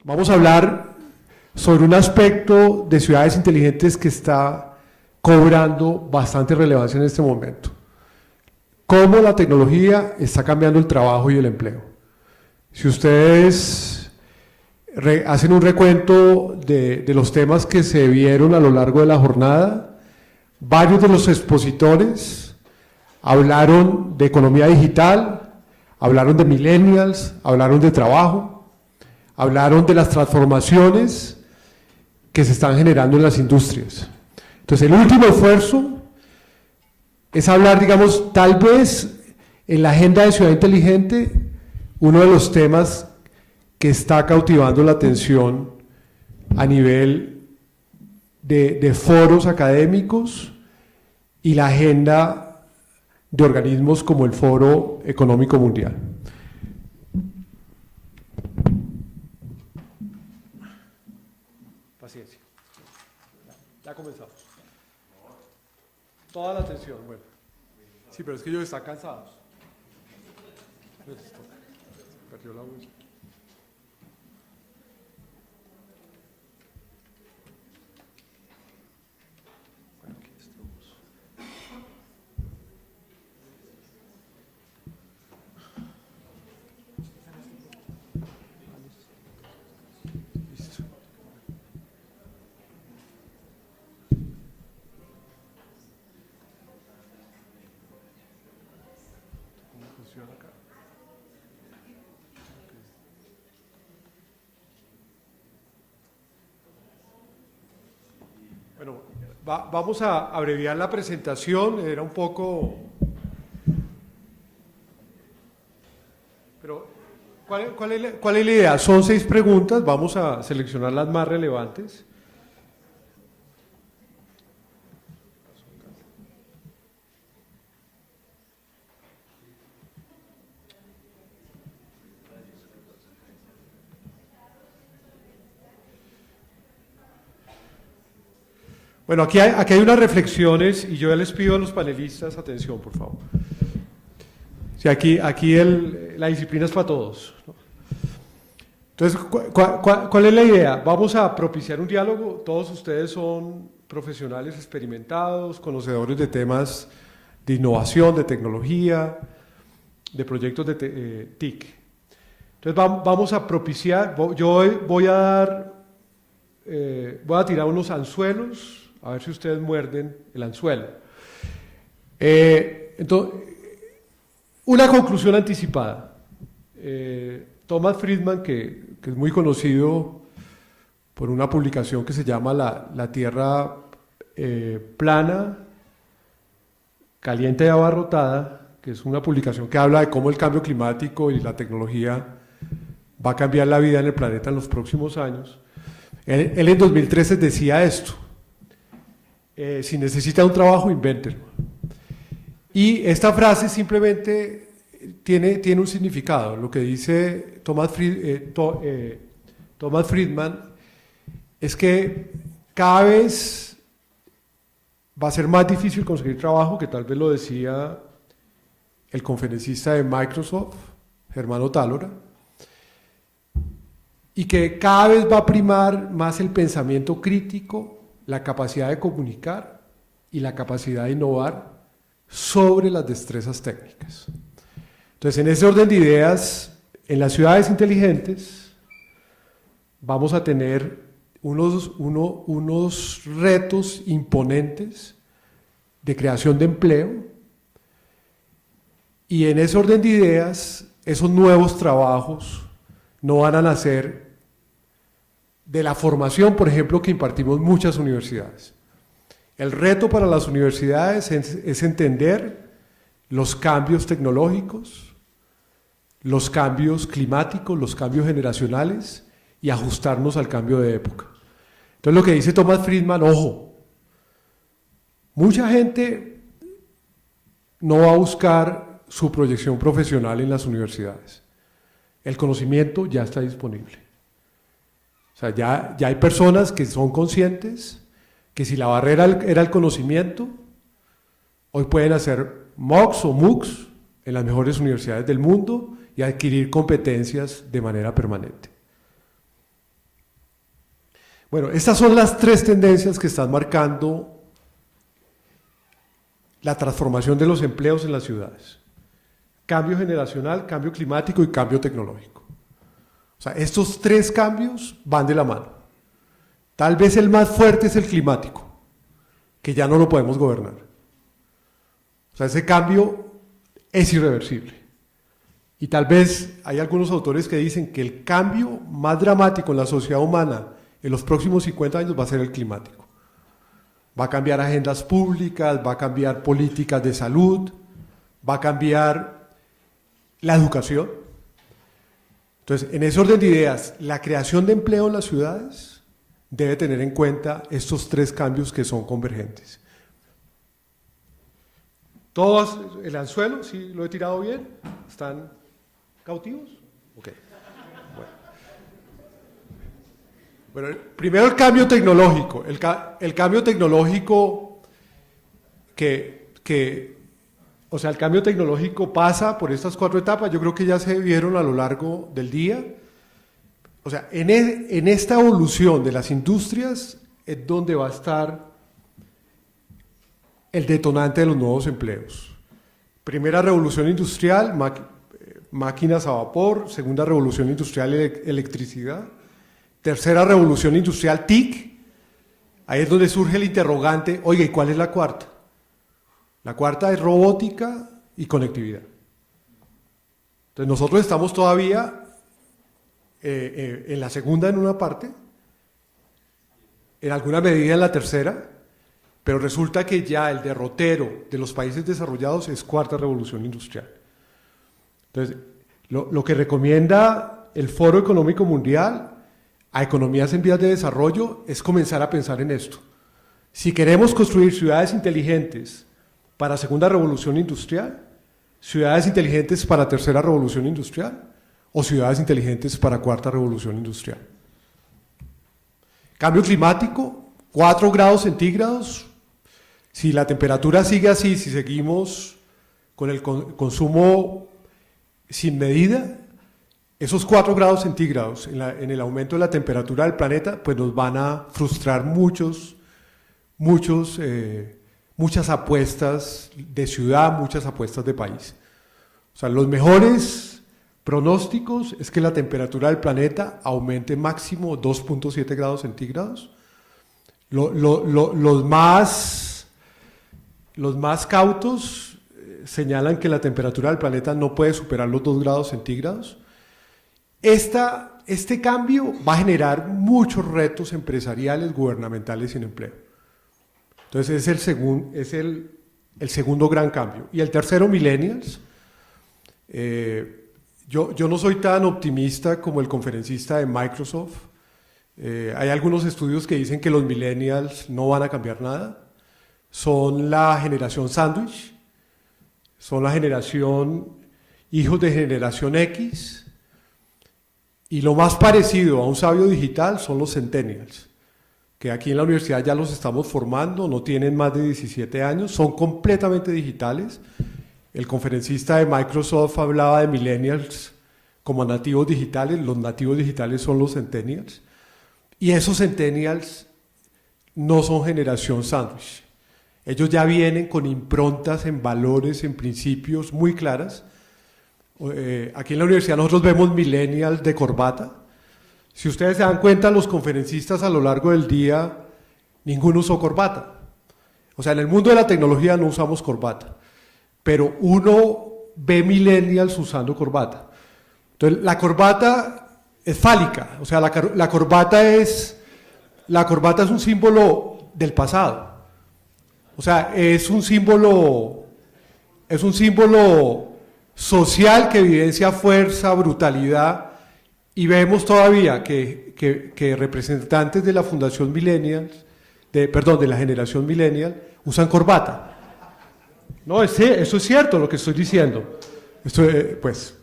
Vamos a hablar sobre un aspecto de ciudades inteligentes que está cobrando bastante relevancia en este momento. Cómo la tecnología está cambiando el trabajo y el empleo. Si ustedes hacen un recuento de los temas que se vieron a lo largo de la jornada, varios de los expositores hablaron de economía digital, hablaron de millennials, hablaron de trabajo, hablaron de las transformaciones que se están generando en las industrias. Entonces, el último esfuerzo es hablar, digamos, tal vez en la agenda de Ciudad Inteligente, uno de los temas que está cautivando la atención a nivel de foros académicos y la agenda de organismos como el Foro Económico Mundial. Paciencia. Ya comenzamos. Toda la atención, bueno. Sí, pero es que ellos están cansados. Perdió la voz. Bueno, aquí estamos. Listo. ¿Cómo funciona acá? Bueno, vamos a abreviar la presentación, era un poco... Pero, ¿cuál es la idea? Son 6 preguntas, vamos a seleccionar las más relevantes. Bueno, aquí hay unas reflexiones y yo ya les pido a los panelistas atención, por favor. Sí, aquí la disciplina es para todos, ¿no? Entonces, ¿cuál es la idea? Vamos a propiciar un diálogo. Todos ustedes son profesionales experimentados, conocedores de temas de innovación, de tecnología, de proyectos de TIC. Entonces, vamos a propiciar, yo voy a tirar unos anzuelos, a ver si ustedes muerden el anzuelo. Entonces, una conclusión anticipada. Thomas Friedman, que es muy conocido por una publicación que se llama La Tierra plana, caliente y abarrotada, que es una publicación que habla de cómo el cambio climático y la tecnología va a cambiar la vida en el planeta en los próximos años. Él en 2013 decía esto: si necesita un trabajo, invéntelo. Y esta frase simplemente tiene un significado. Lo que dice Thomas Friedman es que cada vez va a ser más difícil conseguir trabajo, que tal vez lo decía el conferencista de Microsoft, Germán Otálora, y que cada vez va a primar más el pensamiento crítico, la capacidad de comunicar y la capacidad de innovar sobre las destrezas técnicas. Entonces, en ese orden de ideas, en las ciudades inteligentes vamos a tener unos retos imponentes de creación de empleo, y en ese orden de ideas, esos nuevos trabajos no van a nacer de la formación, por ejemplo, que impartimos muchas universidades. El reto para las universidades es entender los cambios tecnológicos, los cambios climáticos, los cambios generacionales y ajustarnos al cambio de época. Entonces, lo que dice Thomas Friedman, ojo, mucha gente no va a buscar su proyección profesional en las universidades. El conocimiento ya está disponible. O sea, ya hay personas que son conscientes que si la barrera era el conocimiento, hoy pueden hacer MOOCs o MOOCs en las mejores universidades del mundo y adquirir competencias de manera permanente. Bueno, estas son las tres tendencias que están marcando la transformación de los empleos en las ciudades. Cambio generacional, cambio climático y cambio tecnológico. O sea, estos tres cambios van de la mano. Tal vez el más fuerte es el climático, que ya no lo podemos gobernar. O sea, ese cambio es irreversible. Y tal vez hay algunos autores que dicen que el cambio más dramático en la sociedad humana en los próximos 50 años va a ser el climático. Va a cambiar agendas públicas, va a cambiar políticas de salud, va a cambiar la educación. Entonces, en ese orden de ideas, la creación de empleo en las ciudades debe tener en cuenta estos tres cambios que son convergentes. ¿Todos el anzuelo? ¿Sí lo he tirado bien? ¿Están cautivos? Ok. Bueno, primero el cambio tecnológico. El cambio tecnológico o sea, el cambio tecnológico pasa por estas cuatro etapas. Yo creo que ya se vieron a lo largo del día. O sea, en esta evolución de las industrias es donde va a estar el detonante de los nuevos empleos. Primera revolución industrial, máquinas a vapor. Segunda revolución industrial, electricidad. Tercera revolución industrial, TIC. Ahí es donde surge el interrogante, oiga, ¿y cuál es la cuarta? La cuarta es robótica y conectividad. Entonces nosotros estamos todavía en la segunda en una parte, en alguna medida en la tercera, pero resulta que ya el derrotero de los países desarrollados es cuarta revolución industrial. Entonces, lo que recomienda el Foro Económico Mundial a economías en vías de desarrollo es comenzar a pensar en esto. Si queremos construir ciudades inteligentes para segunda revolución industrial, ciudades inteligentes para tercera revolución industrial o ciudades inteligentes para cuarta revolución industrial. Cambio climático, 4 grados centígrados. Si la temperatura sigue así, si seguimos con el consumo sin medida, esos 4 grados centígrados en el aumento de la temperatura del planeta, pues nos van a frustrar muchas apuestas de ciudad, muchas apuestas de país. O sea, los mejores pronósticos es que la temperatura del planeta aumente máximo 2.7 grados centígrados. Los más cautos señalan que la temperatura del planeta no puede superar los 2 grados centígrados. Este cambio va a generar muchos retos empresariales, gubernamentales y en empleo. Entonces es el segundo gran cambio. Y el tercero, millennials. Yo no soy tan optimista como el conferencista de Microsoft. Hay algunos estudios que dicen que los millennials no van a cambiar nada. Son la generación sándwich, son la generación hijos de generación X, y lo más parecido a un sabio digital son los centennials, que aquí en la universidad ya los estamos formando, no tienen más de 17 años, son completamente digitales. El conferencista de Microsoft hablaba de millennials como nativos digitales, los nativos digitales son los centennials, y esos centennials no son generación sándwich. Ellos ya vienen con improntas en valores, en principios muy claras. Aquí en la universidad nosotros vemos millennials de corbata. Si ustedes se dan cuenta, los conferencistas a lo largo del día, ninguno usó corbata. O sea, en el mundo de la tecnología no usamos corbata, pero uno ve millennials usando corbata. Entonces, la corbata es fálica, o sea, la corbata es un símbolo del pasado. O sea, es un símbolo social que evidencia fuerza, brutalidad, y vemos todavía que representantes de la Fundación Millennial, de la generación Millennial, usan corbata. No, eso es cierto lo que estoy diciendo. Pues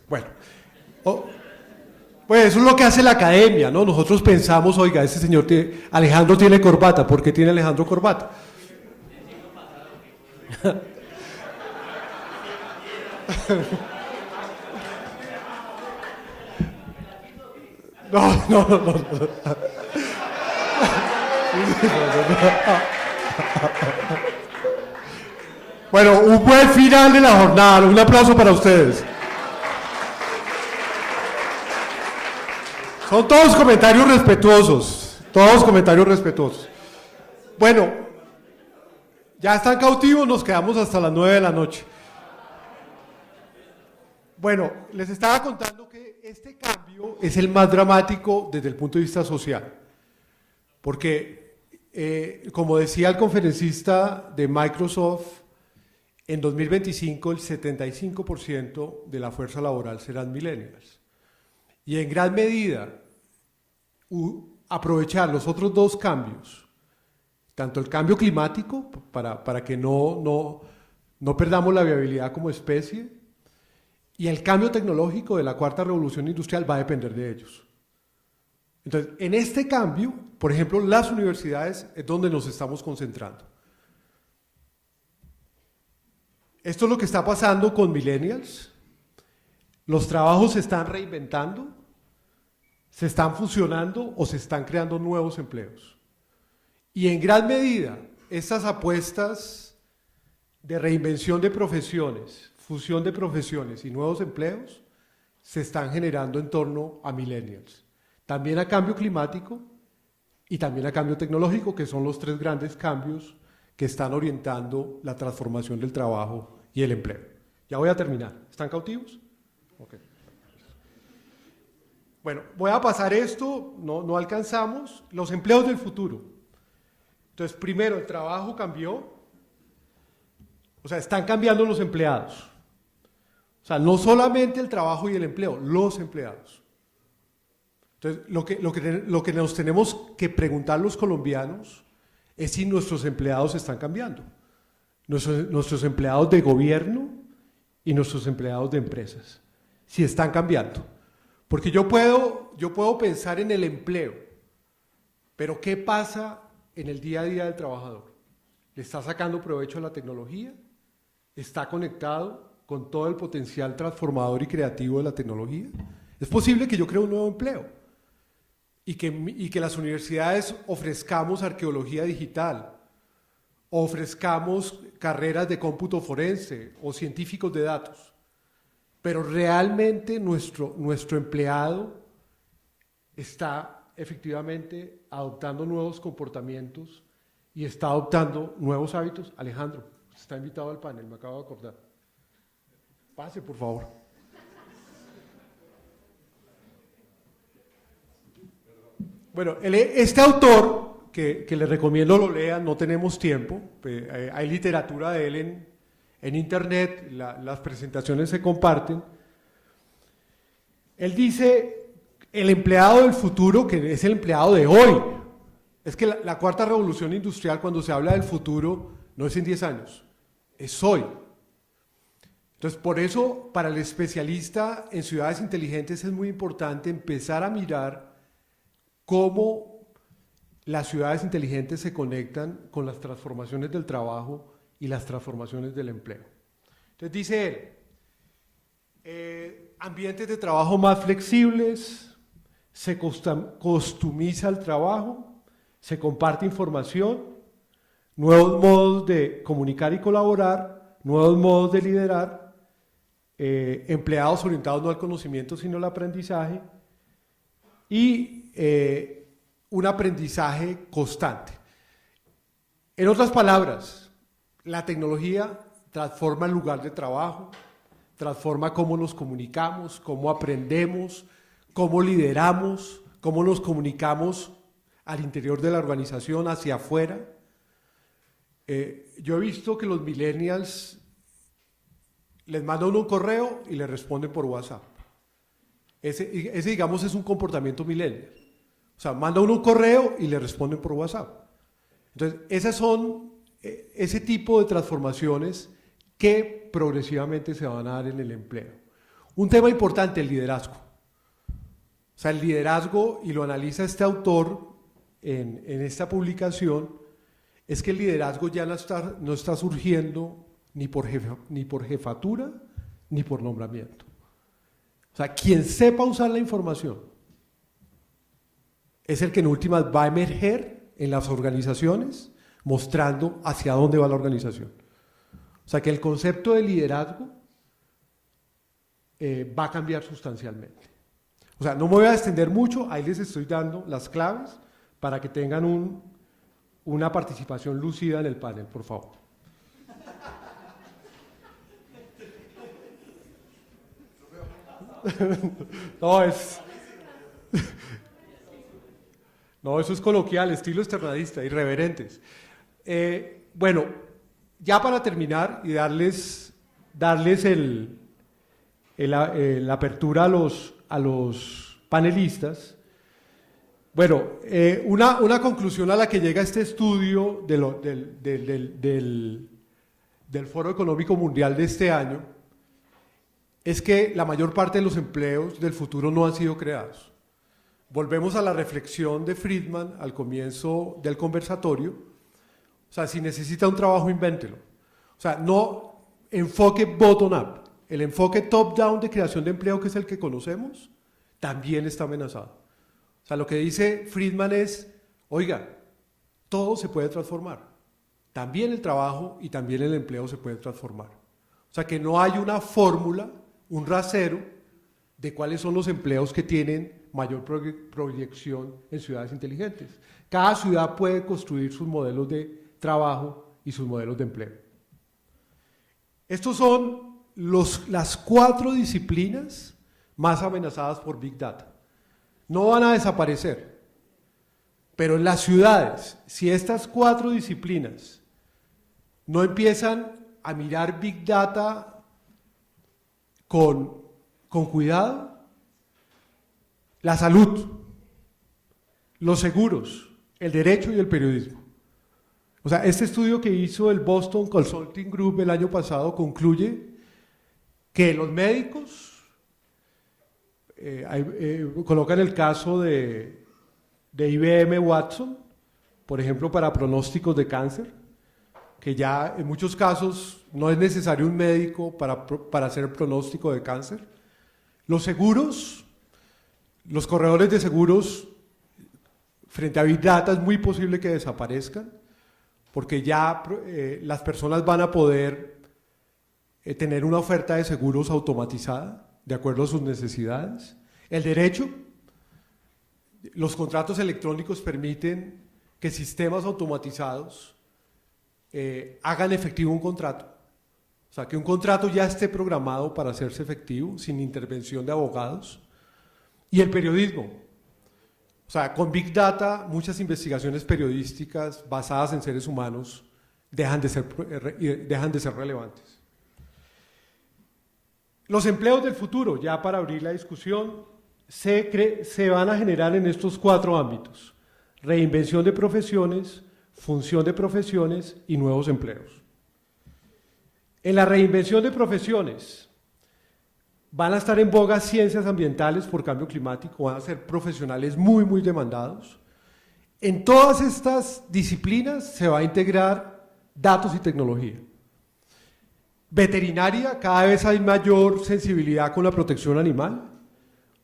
eso es lo que hace la academia, ¿no? Nosotros pensamos, oiga, ese señor Alejandro tiene corbata, ¿por qué tiene Alejandro corbata? No. Bueno, un buen final de la jornada. Un aplauso para ustedes. Son todos comentarios respetuosos. Todos comentarios respetuosos. Bueno, ya están cautivos, nos quedamos hasta las 9 de la noche. Bueno, les estaba contando que este cambio es el más dramático desde el punto de vista social. Porque, como decía el conferencista de Microsoft, en 2025 el 75% de la fuerza laboral serán millennials. Y en gran medida, aprovechar los otros dos cambios, tanto el cambio climático, para que no perdamos la viabilidad como especie, y el cambio tecnológico de la cuarta revolución industrial va a depender de ellos. Entonces, en este cambio, por ejemplo, las universidades es donde nos estamos concentrando. Esto es lo que está pasando con millennials. Los trabajos se están reinventando, se están fusionando o se están creando nuevos empleos. Y en gran medida, estas apuestas de reinvención de profesiones, fusión de profesiones y nuevos empleos se están generando en torno a millennials. También a cambio climático y también a cambio tecnológico, que son los tres grandes cambios que están orientando la transformación del trabajo y el empleo. Ya voy a terminar. ¿Están cautivos? Okay. Bueno, voy a pasar esto, no alcanzamos. Los empleos del futuro. Entonces, primero, el trabajo cambió. O sea, están cambiando los empleados. O sea, no solamente el trabajo y el empleo, los empleados. Entonces, lo que nos tenemos que preguntar los colombianos es si nuestros empleados están cambiando. Nuestros empleados de gobierno y nuestros empleados de empresas. Si están cambiando. Porque yo puedo pensar en el empleo, pero ¿qué pasa en el día a día del trabajador? ¿Le está sacando provecho a la tecnología? ¿Está conectado con todo el potencial transformador y creativo de la tecnología? Es posible que yo cree un nuevo empleo y que las universidades ofrezcamos arqueología digital, o ofrezcamos carreras de cómputo forense o científicos de datos, pero realmente nuestro empleado está efectivamente adoptando nuevos comportamientos y está adoptando nuevos hábitos. Alejandro, está invitado al panel, me acabo de acordar. Pase, por favor. Bueno, este autor, que les recomiendo lo lean, no tenemos tiempo, hay literatura de él en internet, las presentaciones se comparten. Él dice, el empleado del futuro, que es el empleado de hoy, es que la cuarta revolución industrial, cuando se habla del futuro, no es en 10 años, es hoy. Entonces, por eso, para el especialista en ciudades inteligentes es muy importante empezar a mirar cómo las ciudades inteligentes se conectan con las transformaciones del trabajo y las transformaciones del empleo. Entonces dice él, ambientes de trabajo más flexibles, se costumiza el trabajo, se comparte información, nuevos modos de comunicar y colaborar, nuevos modos de liderar, empleados orientados no al conocimiento sino al aprendizaje y un aprendizaje constante. En otras palabras, la tecnología transforma el lugar de trabajo, transforma cómo nos comunicamos, cómo aprendemos, cómo lideramos, cómo nos comunicamos al interior de la organización, hacia afuera. Yo he visto que los millennials les mandan un correo y les responden por WhatsApp. Ese digamos, es un comportamiento millennial. O sea, manda uno un correo y le responden por WhatsApp. Entonces, esas son ese tipo de transformaciones que progresivamente se van a dar en el empleo. Un tema importante, el liderazgo. O sea, el liderazgo, y lo analiza este autor en esta publicación, es que el liderazgo ya no está surgiendo ni por jefatura ni por nombramiento. O sea, quien sepa usar la información es el que en últimas va a emerger en las organizaciones, mostrando hacia dónde va la organización. O sea que el concepto de liderazgo va a cambiar sustancialmente. O sea, no me voy a extender mucho, ahí les estoy dando las claves para que tengan una participación lúcida en el panel, por favor. No, eso es coloquial, estilo externadista, irreverentes. Bueno, ya para terminar y darles la apertura a los panelistas, bueno, una conclusión a la que llega este estudio del Foro Económico Mundial de este año es que la mayor parte de los empleos del futuro no han sido creados. Volvemos a la reflexión de Friedman al comienzo del conversatorio. O sea, si necesita un trabajo, invéntelo. O sea, no enfoque bottom-up. El enfoque top-down de creación de empleo, que es el que conocemos, también está amenazado. O sea, lo que dice Friedman es, oiga, todo se puede transformar. También el trabajo y también el empleo se puede transformar. O sea, que no hay una fórmula, un rasero de cuáles son los empleos que tienen mayor proyección en ciudades inteligentes. Cada ciudad puede construir sus modelos de trabajo y sus modelos de empleo. Estos son las 4 disciplinas más amenazadas por Big Data. No van a desaparecer, pero en las ciudades, si estas 4 disciplinas no empiezan a mirar Big Data con cuidado, la salud, los seguros, el derecho y el periodismo. O sea, este estudio que hizo el Boston Consulting Group el año pasado concluye que los médicos, colocan el caso de IBM Watson, por ejemplo, para pronósticos de cáncer, que ya en muchos casos no es necesario un médico para hacer el pronóstico de cáncer. Los seguros, los corredores de seguros, frente a Big Data es muy posible que desaparezcan, porque ya las personas van a poder tener una oferta de seguros automatizada, de acuerdo a sus necesidades. El derecho, los contratos electrónicos permiten que sistemas automatizados hagan efectivo un contrato. O sea, que un contrato ya esté programado para hacerse efectivo, sin intervención de abogados. Y el periodismo. O sea, con Big Data, muchas investigaciones periodísticas basadas en seres humanos dejan de ser relevantes. Los empleos del futuro, ya para abrir la discusión, se van a generar en estos 4 ámbitos: reinvención de profesiones, función de profesiones y nuevos empleos. En la reinvención de profesiones van a estar en boga ciencias ambientales por cambio climático, van a ser profesionales muy, muy demandados. En todas estas disciplinas se va a integrar datos y tecnología. Veterinaria, cada vez hay mayor sensibilidad con la protección animal.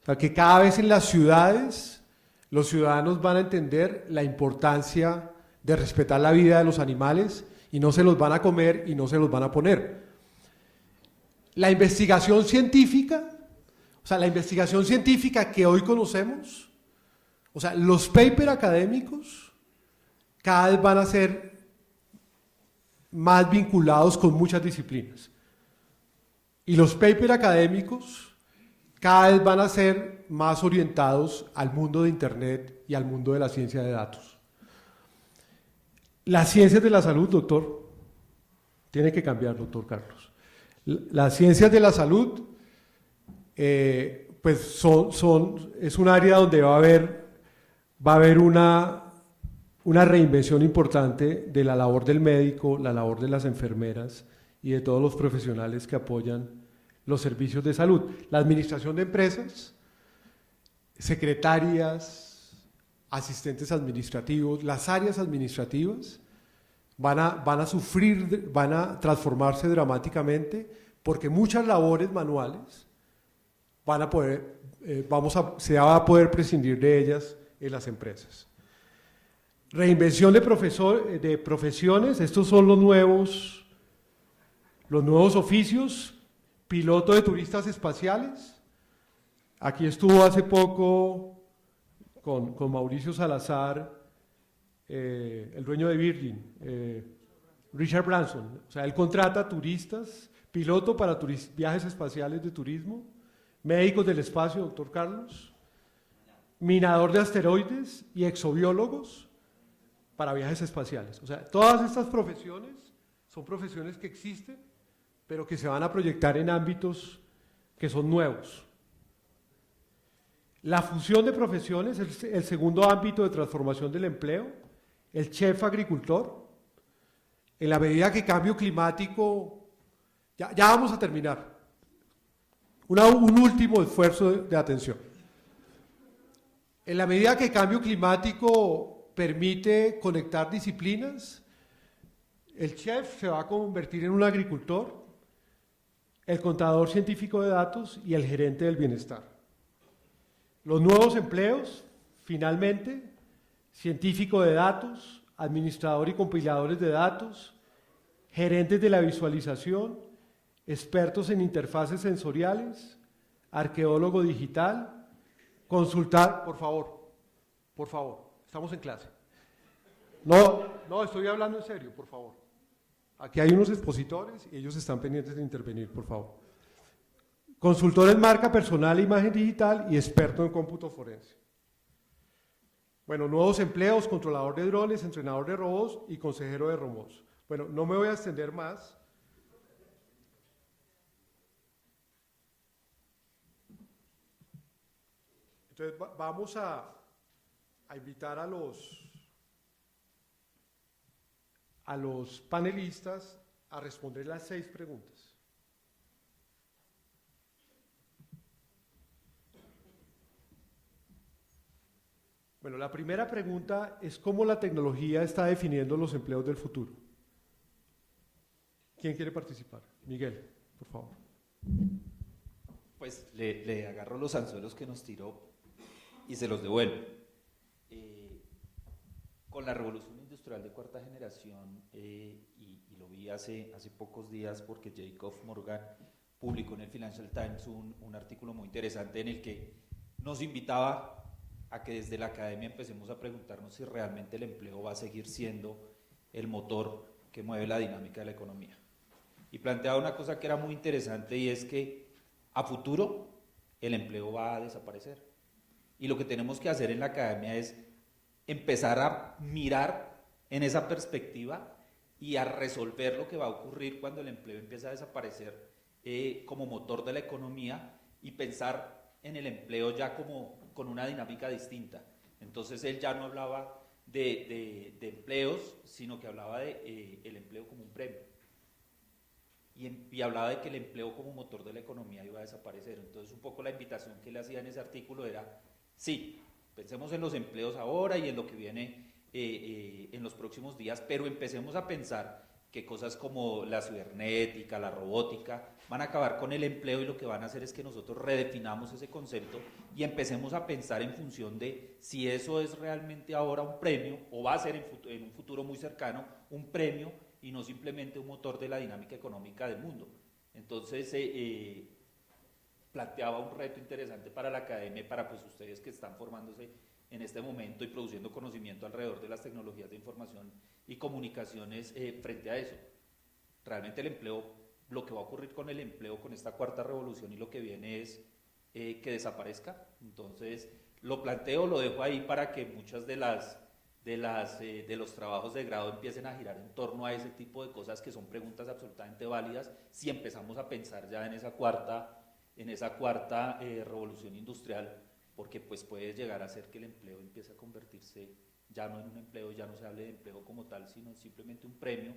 O sea, que cada vez en las ciudades los ciudadanos van a entender la importancia de respetar la vida de los animales y no se los van a comer y no se los van a poner. La investigación científica, o sea, la investigación científica que hoy conocemos, o sea, los papers académicos cada vez van a ser más vinculados con muchas disciplinas. Y los papers académicos cada vez van a ser más orientados al mundo de Internet y al mundo de la ciencia de datos. Las ciencias de la salud, doctor, tiene que cambiar, doctor Carlos. Las ciencias de la salud, pues es un área donde va a haber una reinvención importante de la labor del médico, la labor de las enfermeras y de todos los profesionales que apoyan los servicios de salud. La administración de empresas, secretarias, asistentes administrativos, las áreas administrativas van a transformarse dramáticamente porque muchas labores manuales se va a poder prescindir de ellas en las empresas. Reinvención de profesiones, estos son los nuevos oficios. Piloto de turistas espaciales. Aquí estuvo hace poco con Mauricio Salazar, el dueño de Virgin, Richard Branson. O sea, él contrata turistas, piloto para viajes espaciales de turismo, médicos del espacio, doctor Carlos, minador de asteroides y exobiólogos para viajes espaciales. O sea, todas estas profesiones son profesiones que existen, pero que se van a proyectar en ámbitos que son nuevos. La fusión de profesiones es el segundo ámbito de transformación del empleo, el chef agricultor. En la medida que cambio climático, ya vamos a terminar. Un último esfuerzo de atención. En la medida que el cambio climático permite conectar disciplinas, el chef se va a convertir en un agricultor, el contador científico de datos y el gerente del bienestar. Los nuevos empleos, finalmente, científico de datos, administrador y compiladores de datos, gerentes de la visualización, expertos en interfaces sensoriales, arqueólogo digital, consultar, por favor, estamos en clase. No, estoy hablando en serio, por favor. Aquí hay unos expositores y ellos están pendientes de intervenir, por favor. Consultor en marca personal e imagen digital y experto en cómputo forense. Bueno, nuevos empleos, controlador de drones, entrenador de robots y consejero de robots. Bueno, no me voy a extender más. Entonces vamos a invitar a los panelistas a responder las 6 preguntas. Bueno, la primera pregunta es cómo la tecnología está definiendo los empleos del futuro. ¿Quién quiere participar? Miguel, por favor. Pues le agarro los anzuelos que nos tiró y se los devuelvo. Con la revolución industrial de cuarta generación, y lo vi hace pocos días porque Jacob Morgan publicó en el Financial Times un artículo muy interesante en el que nos invitaba a que desde la academia empecemos a preguntarnos si realmente el empleo va a seguir siendo el motor que mueve la dinámica de la economía. Y planteaba una cosa que era muy interesante, y es que a futuro el empleo va a desaparecer. Y lo que tenemos que hacer en la academia es empezar a mirar en esa perspectiva y a resolver lo que va a ocurrir cuando el empleo empiece a desaparecer como motor de la economía, y pensar en el empleo ya como con una dinámica distinta. Entonces él ya no hablaba de empleos, sino que hablaba de el empleo como un premio. Y hablaba de que el empleo como motor de la economía iba a desaparecer. Entonces un poco la invitación que le hacía en ese artículo era, sí, pensemos en los empleos ahora y en lo que viene en los próximos días, pero empecemos a pensar que cosas como la cibernética, la robótica, van a acabar con el empleo, y lo que van a hacer es que nosotros redefinamos ese concepto y empecemos a pensar en función de si eso es realmente ahora un premio, o va a ser en un futuro muy cercano un premio y no simplemente un motor de la dinámica económica del mundo. Entonces planteaba un reto interesante para la academia y para pues ustedes que están formándose en este momento y produciendo conocimiento alrededor de las tecnologías de información y comunicaciones frente a eso. Realmente el empleo, lo que va a ocurrir con el empleo con esta cuarta revolución y lo que viene es que desaparezca. Entonces lo planteo, lo dejo ahí para que muchas de los trabajos de grado empiecen a girar en torno a ese tipo de cosas, que son preguntas absolutamente válidas si empezamos a pensar ya en esa cuarta revolución industrial, porque pues puede llegar a ser que el empleo empiece a convertirse ya no en un empleo, ya no se hable de empleo como tal, sino simplemente un premio,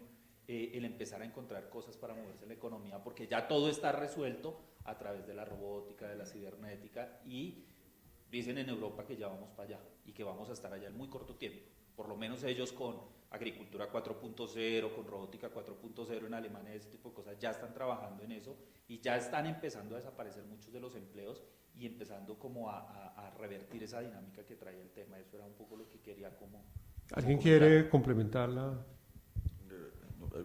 el empezar a encontrar cosas para moverse en la economía, porque ya todo está resuelto a través de la robótica, de la cibernética, y dicen en Europa que ya vamos para allá y que vamos a estar allá en muy corto tiempo. Por lo menos ellos con agricultura 4.0, con robótica 4.0 en Alemania, ese tipo de cosas, ya están trabajando en eso y ya están empezando a desaparecer muchos de los empleos y empezando como a revertir esa dinámica que traía el tema. Eso era un poco lo que quería como ¿Alguien quiere complementarla?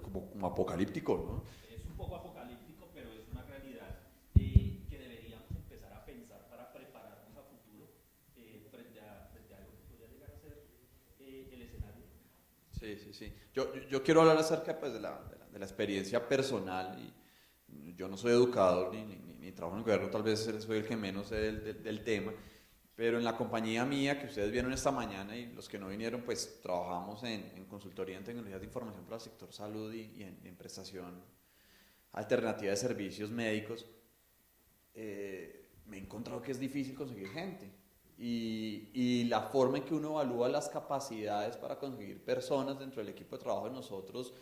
Como apocalíptico, ¿no? Es un poco apocalíptico, pero es una realidad que deberíamos empezar a pensar para prepararnos a futuro frente a algo que podría llegar a ser el escenario. Sí, sí, sí. Yo quiero hablar acerca pues, de la experiencia personal. Y yo no soy educador ni trabajo en el gobierno, tal vez soy el que menos sé del tema, pero en la compañía mía que ustedes vieron esta mañana y los que no vinieron, pues trabajamos en consultoría en tecnologías de información para el sector salud y en prestación alternativa de servicios médicos. Me he encontrado que es difícil conseguir gente. Y la forma en que uno evalúa las capacidades para conseguir personas dentro del equipo de trabajo de nosotros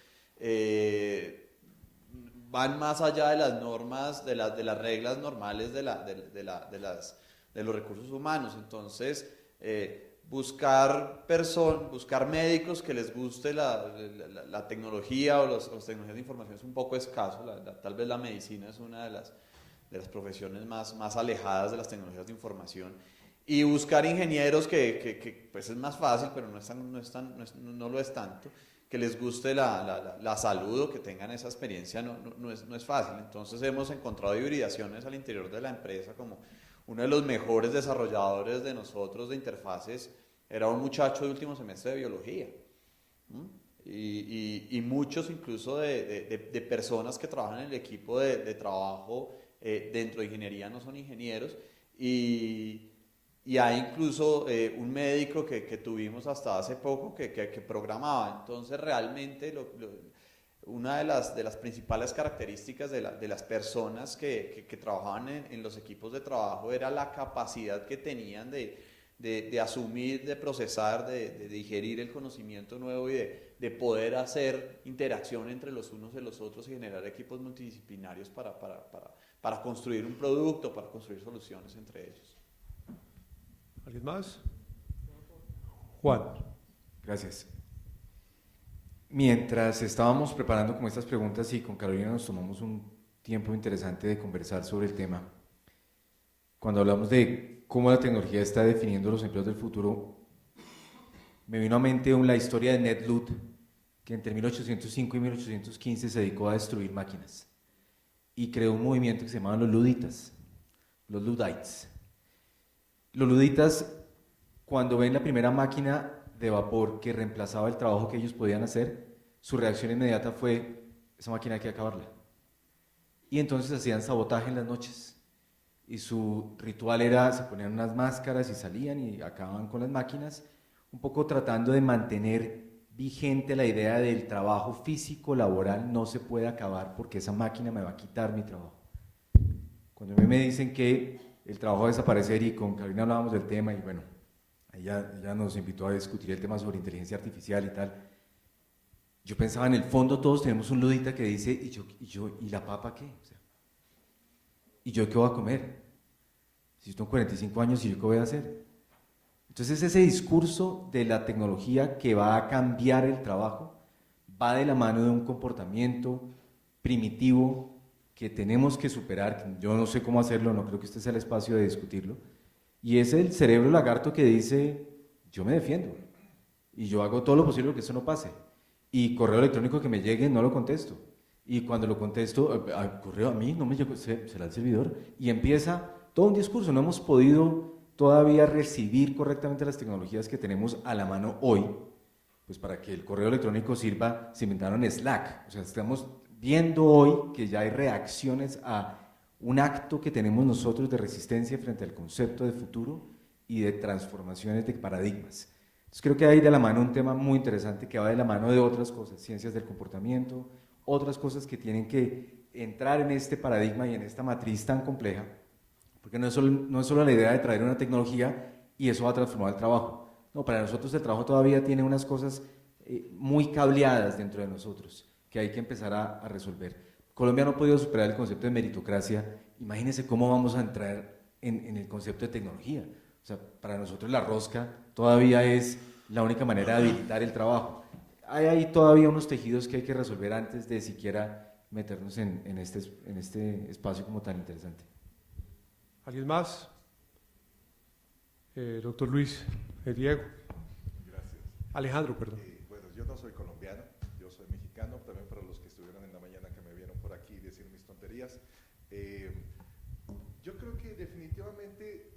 van más allá de las normas, de las reglas normales de los recursos humanos. Entonces, buscar médicos que les guste la tecnología o las tecnologías de información es un poco escaso. Tal vez la medicina es una de las profesiones más alejadas de las tecnologías de información. Y buscar ingenieros que pues es más fácil, pero no lo es tanto, que les guste la salud o que tengan esa experiencia, no es fácil. Entonces hemos encontrado hibridaciones al interior de la empresa, como uno de los mejores desarrolladores de nosotros de interfaces era un muchacho de último semestre de biología. Y muchos incluso de personas que trabajan en el equipo de trabajo dentro de ingeniería no son ingenieros. Y hay incluso un médico que tuvimos hasta hace poco que programaba. Entonces realmente una de las principales características de las personas que trabajaban en los equipos de trabajo era la capacidad que tenían de asumir, de procesar, de digerir el conocimiento nuevo y de poder hacer interacción entre los unos y los otros y generar equipos multidisciplinarios para construir un producto, para construir soluciones entre ellos. ¿Alguien más? Juan. Gracias. Mientras estábamos preparando como estas preguntas y con Carolina nos tomamos un tiempo interesante de conversar sobre el tema, cuando hablamos de cómo la tecnología está definiendo los empleos del futuro, me vino a mente la historia de Ned Ludd, que entre 1805 y 1815 se dedicó a destruir máquinas y creó un movimiento que se llamaba los Luditas, los Luddites. Los Luditas, cuando ven la primera máquina de vapor que reemplazaba el trabajo que ellos podían hacer, su reacción inmediata fue: esa máquina hay que acabarla. Y entonces hacían sabotaje en las noches. Y su ritual era, se ponían unas máscaras y salían y acababan con las máquinas, un poco tratando de mantener vigente la idea del trabajo físico, laboral, no se puede acabar porque esa máquina me va a quitar mi trabajo. Cuando a mí me dicen que el trabajo va a desaparecer, y con Carolina hablábamos del tema, y bueno, ella nos invitó a discutir el tema sobre inteligencia artificial y tal, yo pensaba, en el fondo todos tenemos un ludita que dice, ¿y la papa qué? O sea, ¿y yo qué voy a comer? Si yo tengo 45 años, ¿y yo qué voy a hacer? Entonces ese discurso de la tecnología que va a cambiar el trabajo va de la mano de un comportamiento primitivo que tenemos que superar, que yo no sé cómo hacerlo, no creo que este sea el espacio de discutirlo, y es el cerebro lagarto que dice: yo me defiendo, y yo hago todo lo posible para que eso no pase, y correo electrónico que me llegue no lo contesto, y cuando lo contesto, correo a mí, no me llegó, será el servidor, y empieza todo un discurso. No hemos podido todavía recibir correctamente las tecnologías que tenemos a la mano hoy, pues para que el correo electrónico sirva. Se inventaron Slack, o sea, estamos viendo hoy que ya hay reacciones a un acto que tenemos nosotros de resistencia frente al concepto de futuro y de transformaciones de paradigmas. Entonces creo que hay de la mano un tema muy interesante que va de la mano de otras cosas, ciencias del comportamiento, otras cosas que tienen que entrar en este paradigma y en esta matriz tan compleja, porque no es solo la idea de traer una tecnología y eso va a transformar el trabajo. No, para nosotros el trabajo todavía tiene unas cosas muy cableadas dentro de nosotros que hay que empezar a resolver. Colombia no ha podido superar el concepto de meritocracia. Imagínense cómo vamos a entrar en el concepto de tecnología. O sea, para nosotros la rosca todavía es la única manera de habilitar el trabajo. Hay ahí todavía unos tejidos que hay que resolver antes de siquiera meternos en este espacio como tan interesante. ¿Alguien más? Doctor Luis, Diego. Gracias. Alejandro, perdón. Bueno, yo no soy colombiano, yo soy mexicano, también para los que estuvieron en la mañana que me vieron por aquí decir mis tonterías. Yo creo que definitivamente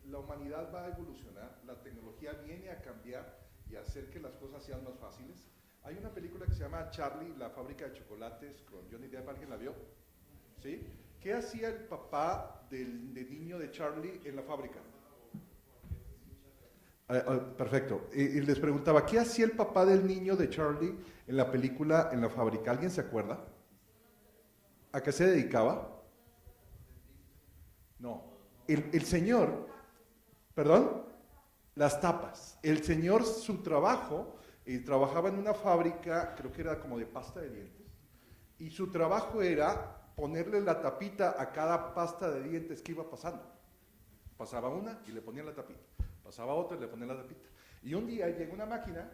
la humanidad va a evolucionar, la tecnología viene a cambiar y a hacer que las cosas sean más fáciles. Hay una película que se llama Charlie, la fábrica de chocolates, con Johnny Depp, ¿alguien la vio? ¿Sí? ¿Qué hacía el papá del niño de Charlie en la fábrica? Perfecto. Y les preguntaba, ¿qué hacía el papá del niño de Charlie en la película, en la fábrica? ¿Alguien se acuerda? ¿A qué se dedicaba? No. El señor, ¿perdón? Las tapas. El señor, su trabajo, trabajaba en una fábrica, creo que era como de pasta de dientes, y su trabajo era ponerle la tapita a cada pasta de dientes que iba pasando. Pasaba una y le ponían la tapita. Pasaba otra y le ponía la tapita. Y un día llega una máquina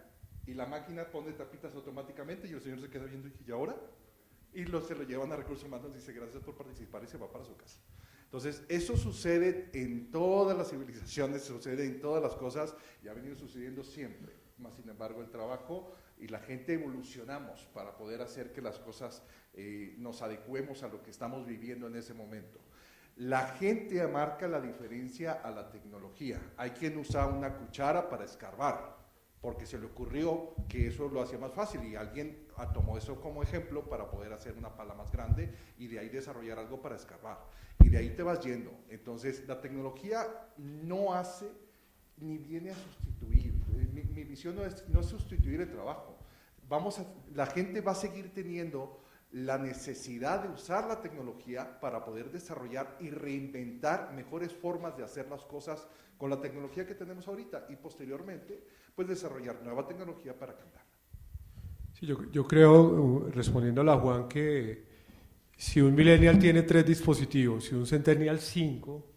y la máquina pone tapitas automáticamente y el señor se queda viendo y ahora, y se lo llevan a Recursos Humanos y dice gracias por participar y se va para su casa. Entonces, eso sucede en todas las civilizaciones, sucede en todas las cosas y ha venido sucediendo siempre. Más sin embargo, el trabajo y la gente evolucionamos para poder hacer que las cosas nos adecuemos a lo que estamos viviendo en ese momento. La gente marca la diferencia a la tecnología. Hay quien usa una cuchara para escarbar, porque se le ocurrió que eso lo hacía más fácil y alguien tomó eso como ejemplo para poder hacer una pala más grande y de ahí desarrollar algo para escarbar. Y de ahí te vas yendo. Entonces, la tecnología no hace ni viene a sustituir. Mi visión no es sustituir el trabajo. La gente va a seguir teniendo la necesidad de usar la tecnología para poder desarrollar y reinventar mejores formas de hacer las cosas con la tecnología que tenemos ahorita y posteriormente pues desarrollar nueva tecnología para cambiarla. Sí, yo creo, respondiéndole a Juan, que si un millennial tiene 3 dispositivos, si un centennial 5,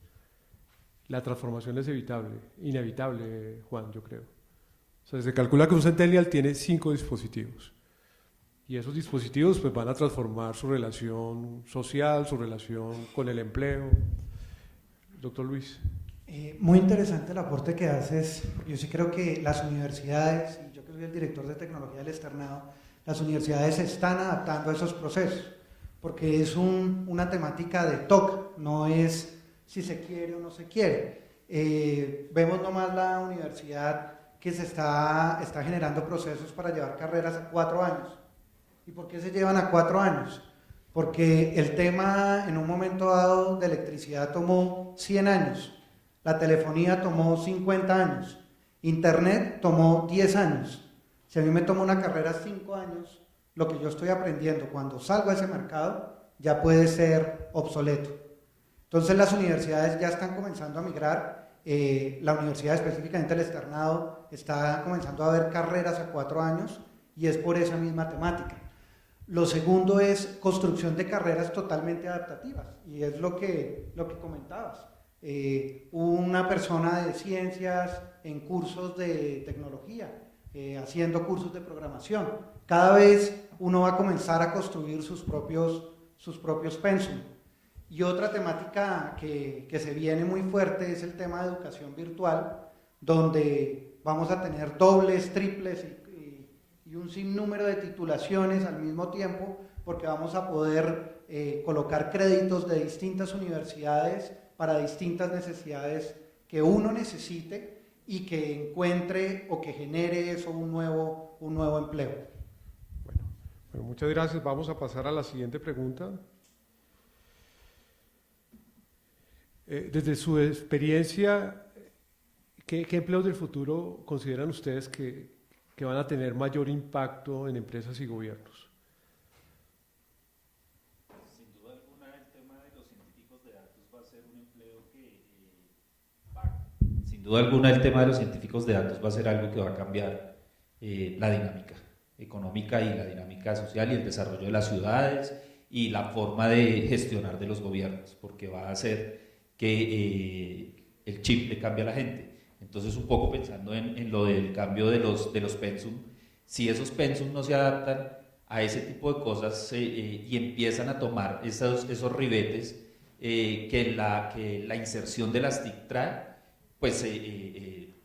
la transformación es inevitable, Juan, yo creo. O sea, se calcula que un centennial tiene 5 dispositivos. Y esos dispositivos pues, van a transformar su relación social, su relación con el empleo. Doctor Luis. Muy interesante el aporte que haces. Yo sí creo que las universidades, y yo que soy el director de tecnología del externado, las universidades se están adaptando a esos procesos, porque es una temática de TOC, no es si se quiere o no se quiere. Vemos nomás la universidad que se está generando procesos para llevar carreras a 4 años. ¿Y por qué se llevan a 4 años? Porque el tema en un momento dado de electricidad tomó 100 años, la telefonía tomó 50 años, internet tomó 10 años. Si a mí me toma una carrera 5 años, lo que yo estoy aprendiendo cuando salgo a ese mercado ya puede ser obsoleto. Entonces las universidades ya están comenzando a migrar, la universidad específicamente el externado está comenzando a ver carreras a 4 años y es por esa misma temática. Lo segundo es construcción de carreras totalmente adaptativas y es lo que comentabas. Una persona de ciencias en cursos de tecnología, haciendo cursos de programación. Cada vez uno va a comenzar a construir sus propios pensum. Y otra temática que se viene muy fuerte es el tema de educación virtual, donde vamos a tener dobles, triples y un sinnúmero de titulaciones al mismo tiempo, porque vamos a poder colocar créditos de distintas universidades para distintas necesidades que uno necesite y que encuentre o que genere eso un nuevo empleo. Bueno, muchas gracias. Vamos a pasar a la siguiente pregunta. Desde su experiencia, ¿qué empleos del futuro consideran ustedes que van a tener mayor impacto en empresas y gobiernos? Sin duda alguna el tema de los científicos de datos va a ser un empleo sin duda alguna el tema de los científicos de datos va a ser algo que va a cambiar la dinámica económica y la dinámica social y el desarrollo de las ciudades y la forma de gestionar de los gobiernos, porque va a hacer que el chip le cambie a la gente. Entonces, un poco pensando en lo del cambio de los pensum, si esos pensum no se adaptan a ese tipo de cosas y empiezan a tomar esos ribetes que la inserción de las TIC trae, pues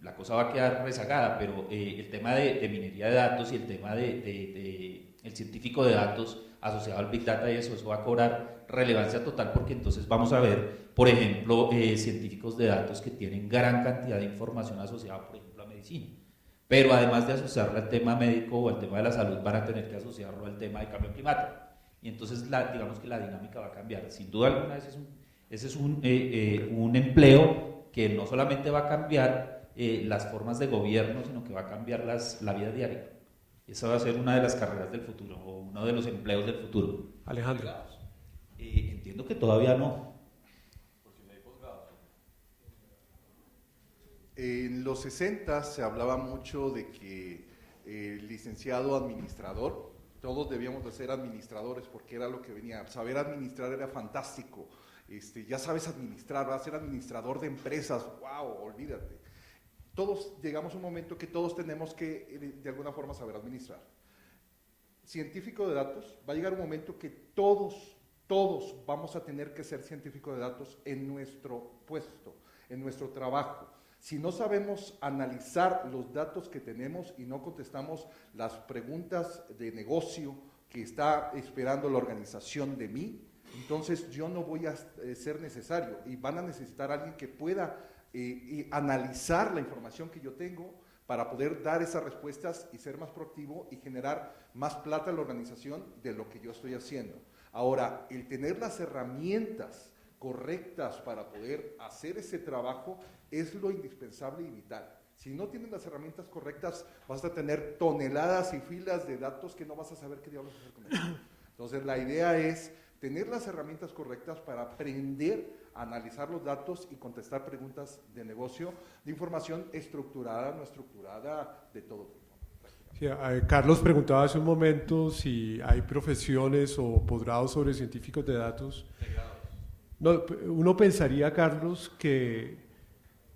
la cosa va a quedar rezagada, pero el tema de minería de datos y el tema el científico de datos asociado al Big Data y eso va a cobrar relevancia total, porque entonces vamos a ver, por ejemplo, científicos de datos que tienen gran cantidad de información asociada, por ejemplo, a medicina. Pero además de asociarla al tema médico o al tema de la salud, van a tener que asociarlo al tema de cambio climático. Y entonces digamos que la dinámica va a cambiar. Sin duda alguna, ese es un empleo que no solamente va a cambiar las formas de gobierno, sino que va a cambiar la vida diaria. Esa va a ser una de las carreras del futuro, o uno de los empleos del futuro. Alejandro. Entiendo que todavía no. En los 60 se hablaba mucho de que el licenciado administrador, todos debíamos de ser administradores porque era lo que venía, saber administrar era fantástico, ya sabes administrar, vas a ser administrador de empresas, wow, olvídate. Todos llegamos a un momento que todos tenemos que de alguna forma saber administrar. Científico de datos, va a llegar un momento que todos vamos a tener que ser científico de datos en nuestro puesto, en nuestro trabajo. Si no sabemos analizar los datos que tenemos y no contestamos las preguntas de negocio que está esperando la organización de mí, entonces yo no voy a ser necesario y van a necesitar a alguien que pueda analizar la información que yo tengo para poder dar esas respuestas y ser más proactivo y generar más plata en la organización de lo que yo estoy haciendo. Ahora, el tener las herramientas correctas para poder hacer ese trabajo es lo indispensable y vital. Si no tienes las herramientas correctas, vas a tener toneladas y filas de datos que no vas a saber qué diablos hacer con ellos. Entonces, la idea es tener las herramientas correctas para aprender a analizar los datos y contestar preguntas de negocio, de información estructurada, no estructurada, de todo tipo. Sí, Carlos preguntaba hace un momento si hay profesiones o posgrados sobre científicos de datos. No, uno pensaría, Carlos, que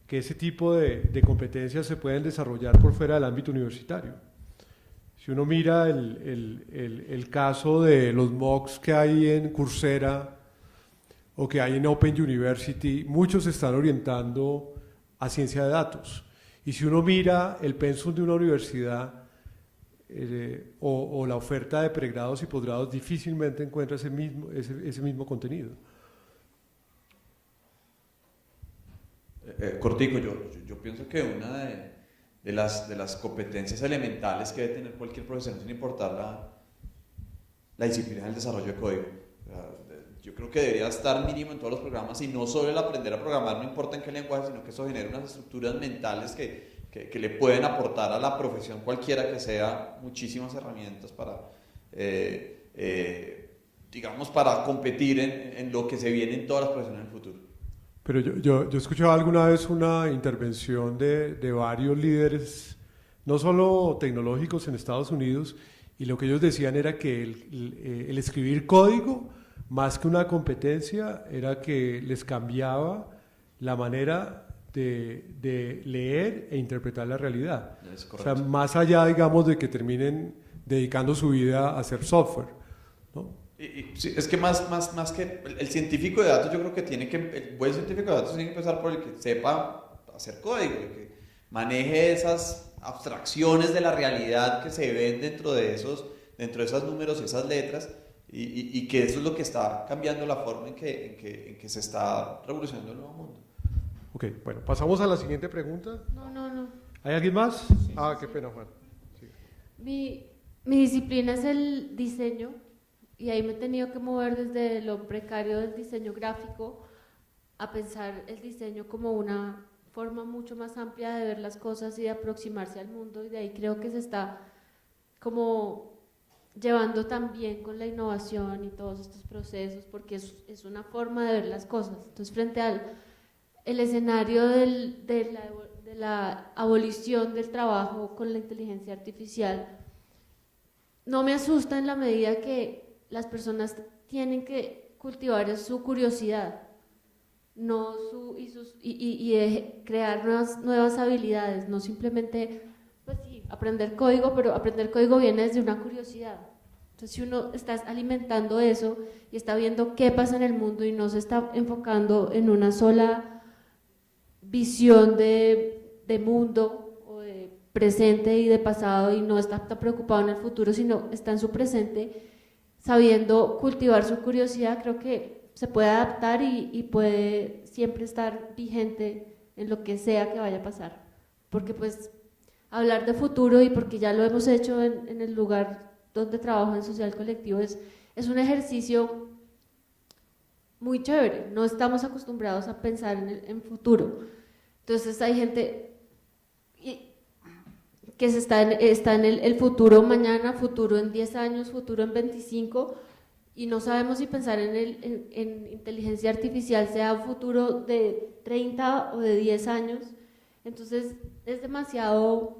ese tipo de competencias se pueden desarrollar por fuera del ámbito universitario. Si uno mira el caso de los MOOCs que hay en Coursera o que hay en Open University, muchos se están orientando a ciencia de datos. Y si uno mira el pensum de una universidad o la oferta de pregrados y posgrados, difícilmente encuentra ese mismo contenido. Cortico, yo pienso que una de las competencias elementales que debe tener cualquier profesor, sin importar la disciplina del desarrollo de código. Yo creo que debería estar mínimo en todos los programas, y no solo el aprender a programar, no importa en qué lenguaje, sino que eso genera unas estructuras mentales que le pueden aportar a la profesión cualquiera que sea muchísimas herramientas para, digamos, para competir en lo que se viene en todas las profesiones en el futuro. Pero yo escuchaba alguna vez una intervención de varios líderes, no solo tecnológicos en Estados Unidos, y lo que ellos decían era que el escribir código, más que una competencia, era que les cambiaba la manera de leer e interpretar la realidad. O sea, más allá, digamos, de que terminen dedicando su vida a hacer software, ¿no? Sí, es que más que el científico de datos, yo creo que el buen científico de datos tiene que empezar por el que sepa hacer código, el que maneje esas abstracciones de la realidad que se ven dentro de esos números y esas letras, y que eso es lo que está cambiando la forma en que se está revolucionando el nuevo mundo. Ok, bueno, pasamos a la siguiente pregunta. No. ¿Hay alguien más? Qué pena, Juan. Sí. Mi disciplina es el diseño, y ahí me he tenido que mover desde lo precario del diseño gráfico a pensar el diseño como una forma mucho más amplia de ver las cosas y de aproximarse al mundo, y de ahí creo que se está como llevando también con la innovación y todos estos procesos, porque es una forma de ver las cosas. Entonces, frente al el escenario de la abolición del trabajo con la inteligencia artificial, no me asusta en la medida que las personas tienen que cultivar su curiosidad, y crear nuevas habilidades, no simplemente, pues sí, aprender código, pero aprender código viene desde una curiosidad. Entonces, si uno está alimentando eso y está viendo qué pasa en el mundo y no se está enfocando en una sola visión de de mundo o de presente y de pasado y no está tan preocupado en el futuro, sino está en su presente, sabiendo cultivar su curiosidad, creo que se puede adaptar y puede siempre estar vigente en lo que sea que vaya a pasar. Porque pues hablar de futuro, y porque ya lo hemos hecho en el lugar donde trabajo en Social Colectivo, es un ejercicio muy chévere. No estamos acostumbrados a pensar en futuro. Entonces hay gente que está en el futuro mañana, futuro en 10 años, futuro en 25, y no sabemos si pensar en inteligencia artificial sea un futuro de 30 o de 10 años. Entonces es demasiado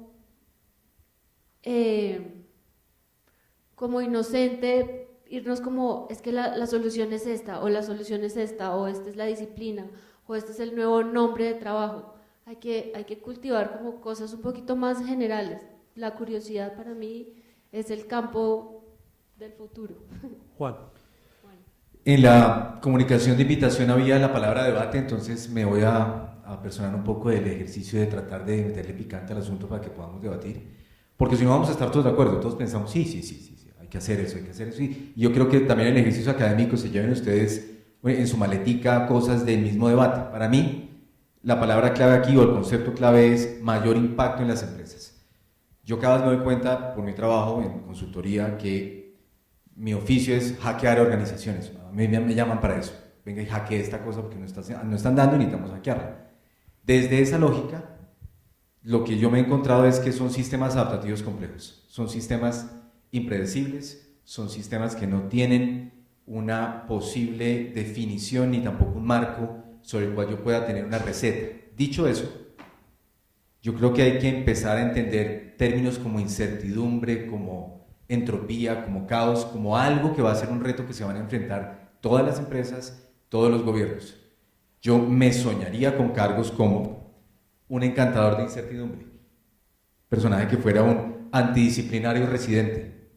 como inocente irnos como, es que la solución es esta, o la solución es esta, o esta es la disciplina, o este es el nuevo nombre de trabajo. Hay que cultivar como cosas un poquito más generales. La curiosidad para mí es el campo del futuro. Juan. En la comunicación de invitación había la palabra debate, entonces me voy a personar un poco del ejercicio de tratar de meterle picante al asunto para que podamos debatir, porque si no vamos a estar todos de acuerdo, todos pensamos sí, hay que hacer eso, y yo creo que también en el ejercicio académico se lleven ustedes en su maletica cosas del mismo debate. Para mí, la palabra clave aquí o el concepto clave es mayor impacto en las empresas. Yo cada vez me doy cuenta por mi trabajo en consultoría que mi oficio es hackear organizaciones. A mí me llaman para eso. Venga y hackee esta cosa porque no están dando y necesitamos hackearla. Desde esa lógica, lo que yo me he encontrado es que son sistemas adaptativos complejos. Son sistemas impredecibles, son sistemas que no tienen una posible definición ni tampoco un marco sobre el cual yo pueda tener una receta. Dicho eso, yo creo que hay que empezar a entender términos como incertidumbre, como entropía, como caos, como algo que va a ser un reto que se van a enfrentar todas las empresas, todos los gobiernos. Yo me soñaría con cargos como un encantador de incertidumbre, personaje que fuera un antidisciplinario residente,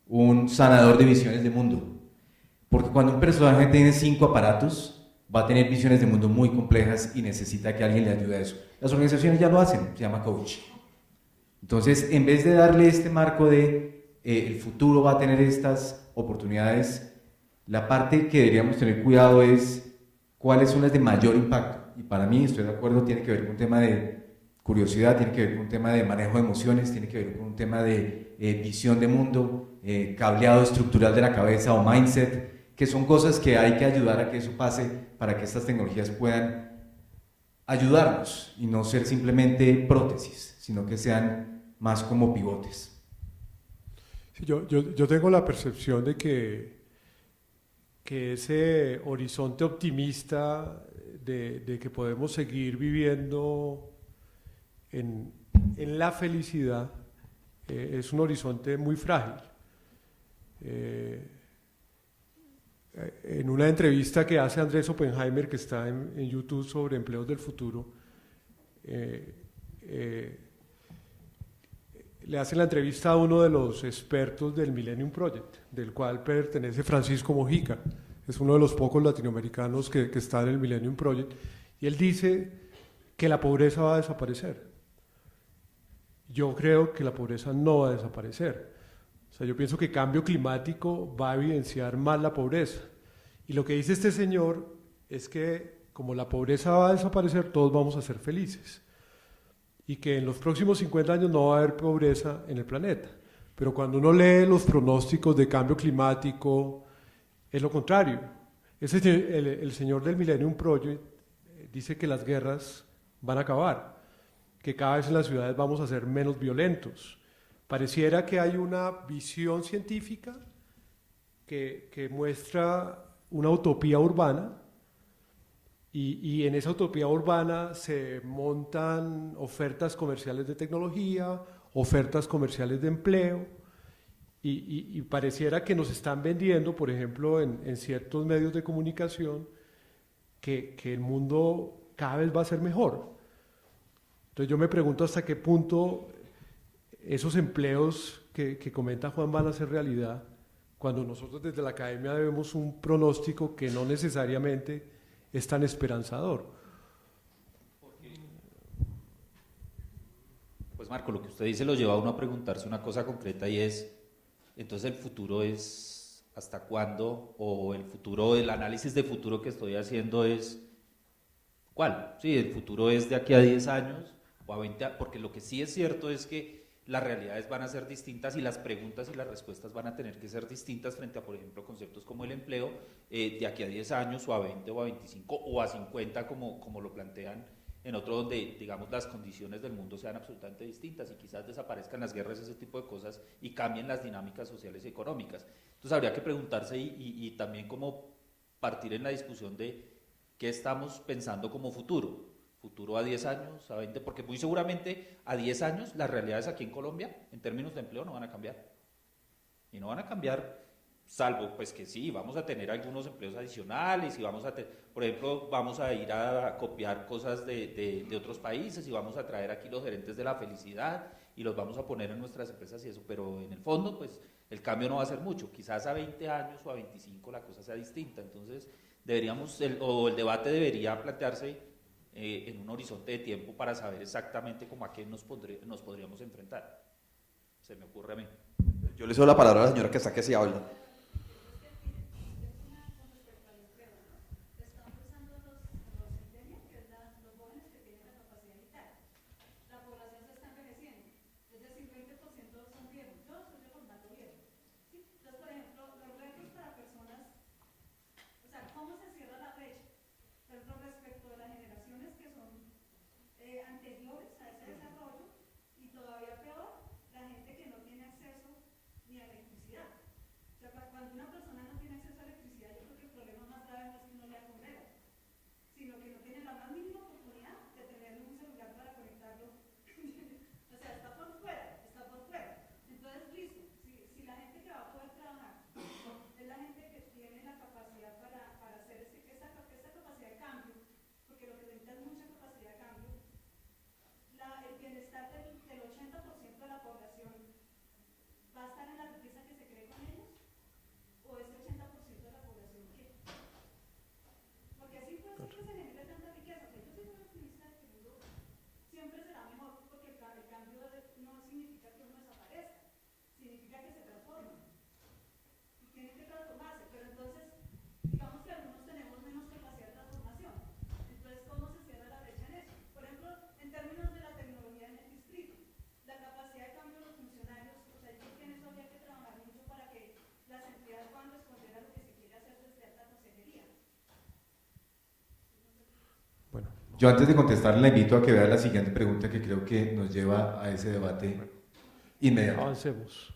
un sanador de visiones de mundo, porque cuando un personaje tiene 5 aparatos, va a tener visiones de mundo muy complejas y necesita que alguien le ayude a eso. Las organizaciones ya lo hacen, se llama coach. Entonces, en vez de darle este marco de el futuro va a tener estas oportunidades, la parte que deberíamos tener cuidado es cuáles son las de mayor impacto. Y para mí, estoy de acuerdo, tiene que ver con un tema de curiosidad, tiene que ver con un tema de manejo de emociones, tiene que ver con un tema de visión de mundo, cableado estructural de la cabeza o mindset, que son cosas que hay que ayudar a que eso pase para que estas tecnologías puedan ayudarnos y no ser simplemente prótesis, sino que sean más como pivotes. Sí, yo tengo la percepción de que ese horizonte optimista de que podemos seguir viviendo en la felicidad es un horizonte muy frágil. En una entrevista que hace Andrés Oppenheimer, que está en YouTube, sobre empleos del futuro, le hace la entrevista a uno de los expertos del Millennium Project, del cual pertenece Francisco Mojica, es uno de los pocos latinoamericanos que está en el Millennium Project, y él dice que la pobreza va a desaparecer. Yo creo que la pobreza no va a desaparecer. O sea, yo pienso que cambio climático va a evidenciar más la pobreza. Y lo que dice este señor es que como la pobreza va a desaparecer, todos vamos a ser felices. Y que en los próximos 50 años no va a haber pobreza en el planeta. Pero cuando uno lee los pronósticos de cambio climático, es lo contrario. El señor del Millennium Project dice que las guerras van a acabar, que cada vez en las ciudades vamos a ser menos violentos. Pareciera que hay una visión científica que muestra una utopía urbana y en esa utopía urbana se montan ofertas comerciales de tecnología, ofertas comerciales de empleo y pareciera que nos están vendiendo, por ejemplo, en ciertos medios de comunicación, que el mundo cada vez va a ser mejor. Entonces yo me pregunto hasta qué punto esos empleos que comenta Juan van a ser realidad, cuando nosotros desde la academia vemos un pronóstico que no necesariamente es tan esperanzador. Pues Marco, lo que usted dice lo lleva a uno a preguntarse una cosa concreta y es, entonces el futuro es hasta cuándo, o el futuro, el análisis de futuro que estoy haciendo es, ¿cuál? Sí, el futuro es de aquí a 10 años o a 20, porque lo que sí es cierto es que las realidades van a ser distintas y las preguntas y las respuestas van a tener que ser distintas frente a, por ejemplo, conceptos como el empleo, de aquí a 10 años o a 20 o a 25 o a 50 como lo plantean en otro donde, digamos, las condiciones del mundo sean absolutamente distintas y quizás desaparezcan las guerras, ese tipo de cosas, y cambien las dinámicas sociales y económicas. Entonces habría que preguntarse y también como partir en la discusión de qué estamos pensando como futuro a 10 años, a 20, porque muy seguramente a 10 años las realidades aquí en Colombia, en términos de empleo, no van a cambiar. Y no van a cambiar, salvo pues que sí, vamos a tener algunos empleos adicionales y vamos a por ejemplo, vamos a ir a copiar cosas de otros países y vamos a traer aquí los gerentes de la felicidad y los vamos a poner en nuestras empresas y eso, pero en el fondo pues el cambio no va a ser mucho, quizás a 20 años o a 25 la cosa sea distinta, entonces deberíamos, el debate debería plantearse en un horizonte de tiempo para saber exactamente cómo a qué nos podríamos enfrentar, se me ocurre a mí. Yo le cedo la palabra a la señora que está que sí habla. Yo antes de contestar le invito a que vea la siguiente pregunta que creo que nos lleva a ese debate inmediato. Avancemos.